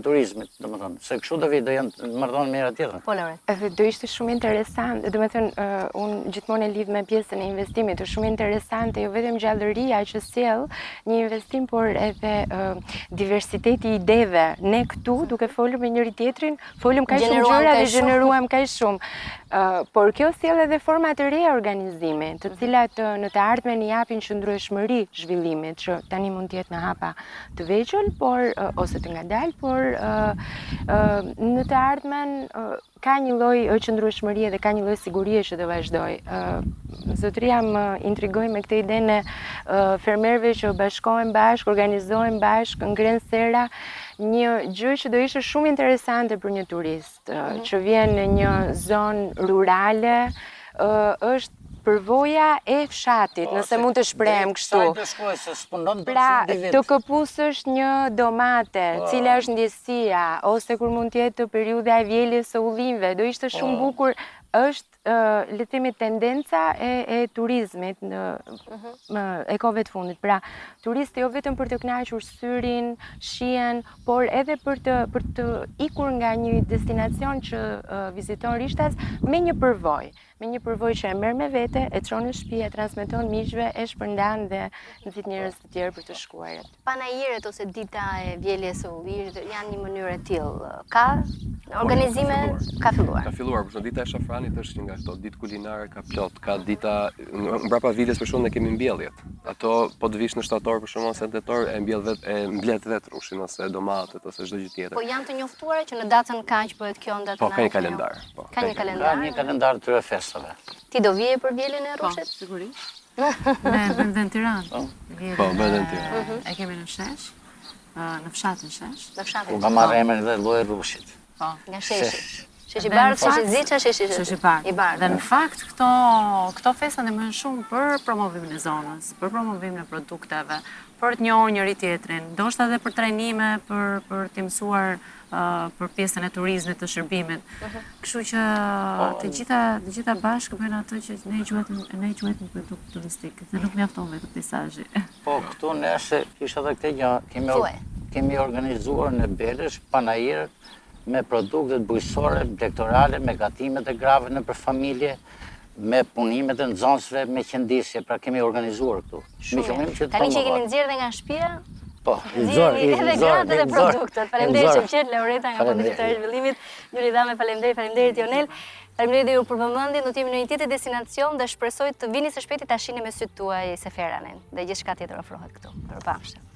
turizmit, domethënë, se kështu do janë marrëdhënie mirë tjetër. Po Lore. Edhe do ishte shumë interesante, domethënë unë gjithmonë e lidh me pjesën e investimit, është shumë interesante jo vetëm gjallëria që sjell një investim, por edhe diversiteti i ideve. Ne këtu duke folur me njëri tjetrin, folëm kaq shumë gjëra dhe gjeneruam kaq shumë. Por kjo sjell edhe forma të reja organizimi, të cilat në të ardhmen i japin qëndrueshmëri zhvillimit, që tani mund të jetë me hapa të vegjël, por ose të ngadalë, por në të ardhmen ka një lloj qëndrueshmërie dhe ka një lloj sigurie që do vazhdoj. Zotëria më intrigoi me këtë idenë e fermerëve që bashkohen bashkë, organizohen bashkë, ngren sera. Një gjë që do ishte shumë interesante për një turist që vjen në një zonë rurale është përvoja e fshatit, nëse mund të shprehem kështu. Pra, të këpusësh një domate, cila është ndjesia, ose kur mund të jetë periudha e vjeljes së ullinjve, do ishte shumë bukur. Është le të themi tendenca e turizmit në kohëve të fundit. Pra, turisti jo vetëm për të kënaqur syrin, shihen, por edhe për të ikur nga një destinacion që viziton rishtas me një përvojë që e merr me vete, e çon në shtëpi, e transmeton miqve, e shpërndan dhe nxit njerëz të tjerë për të shkuar. Panajiret ose dita e vjeljes së ullinjit janë një mënyrë e tillë. Ka Organizime ka filluar. Ka filluar, për shumë dita e shafranit është një nga këto, ditë kulinare ka plot, ka dita, mbrapa viles për shumë ne kemi mbjelljet. Ato po të vish në shtator për shumë ose në tetor e mbledh vetë rushin ose domatet ose çdo gjë tjetër. Po janë të njoftuara që në datën kaq bëhet kjo në datën Po, ka një kalendar. Ka një Ka kalendar. një kalendar të tyre festave. Ti do vije për vjelin e rushit? Sigurisht. Ne bëjmë dhe në Tiranë. Po, bëhet në Tiranë. E kemi në Shesh, në fshatin Shesh. Në fshatin. Ku ka marrë emrin dhe lloji rrushit. Nga sheshi. Sheshi i bardh, sheshi i ziça, sheshi Sheshi i bardh. Dhe në fakt këto festa ndihmojnë shumë për promovimin e zonës, për promovimin e produkteve, për të njohur njëri tjetrin, ndoshta edhe për trajnime, për të mësuar për pjesën e turizmit të shërbimit. Kështu që të gjitha bashkë bëjnë atë që ne quajmë produkt turistik, dhe nuk mjafton vetëm peizazhi. Po, këtu nesë kisha edhe këtë gjë, kemi organizuar në Belsh panajër me produktet bujqësore, lektorale, me gatimet e grave në për familje, me punimet e nxënësve, me qëndisje, pra kemi organizuar këtu. Tani që keni nxjerrë dhe nga shtëpia, po, edhe gratë dhe produktet. Faleminderit që qet Laureta nga Fundit të zhvillimit. Juli Dame, faleminderit Jonel. Faleminderit ju për vëmendjen. Do të jemi në një tjetër destinacion dhe shpresoj të vini së shpejti ta shihni me sytë tuaj Seferanin dhe gjithçka tjetër ofrohet këtu. Mirupafshim.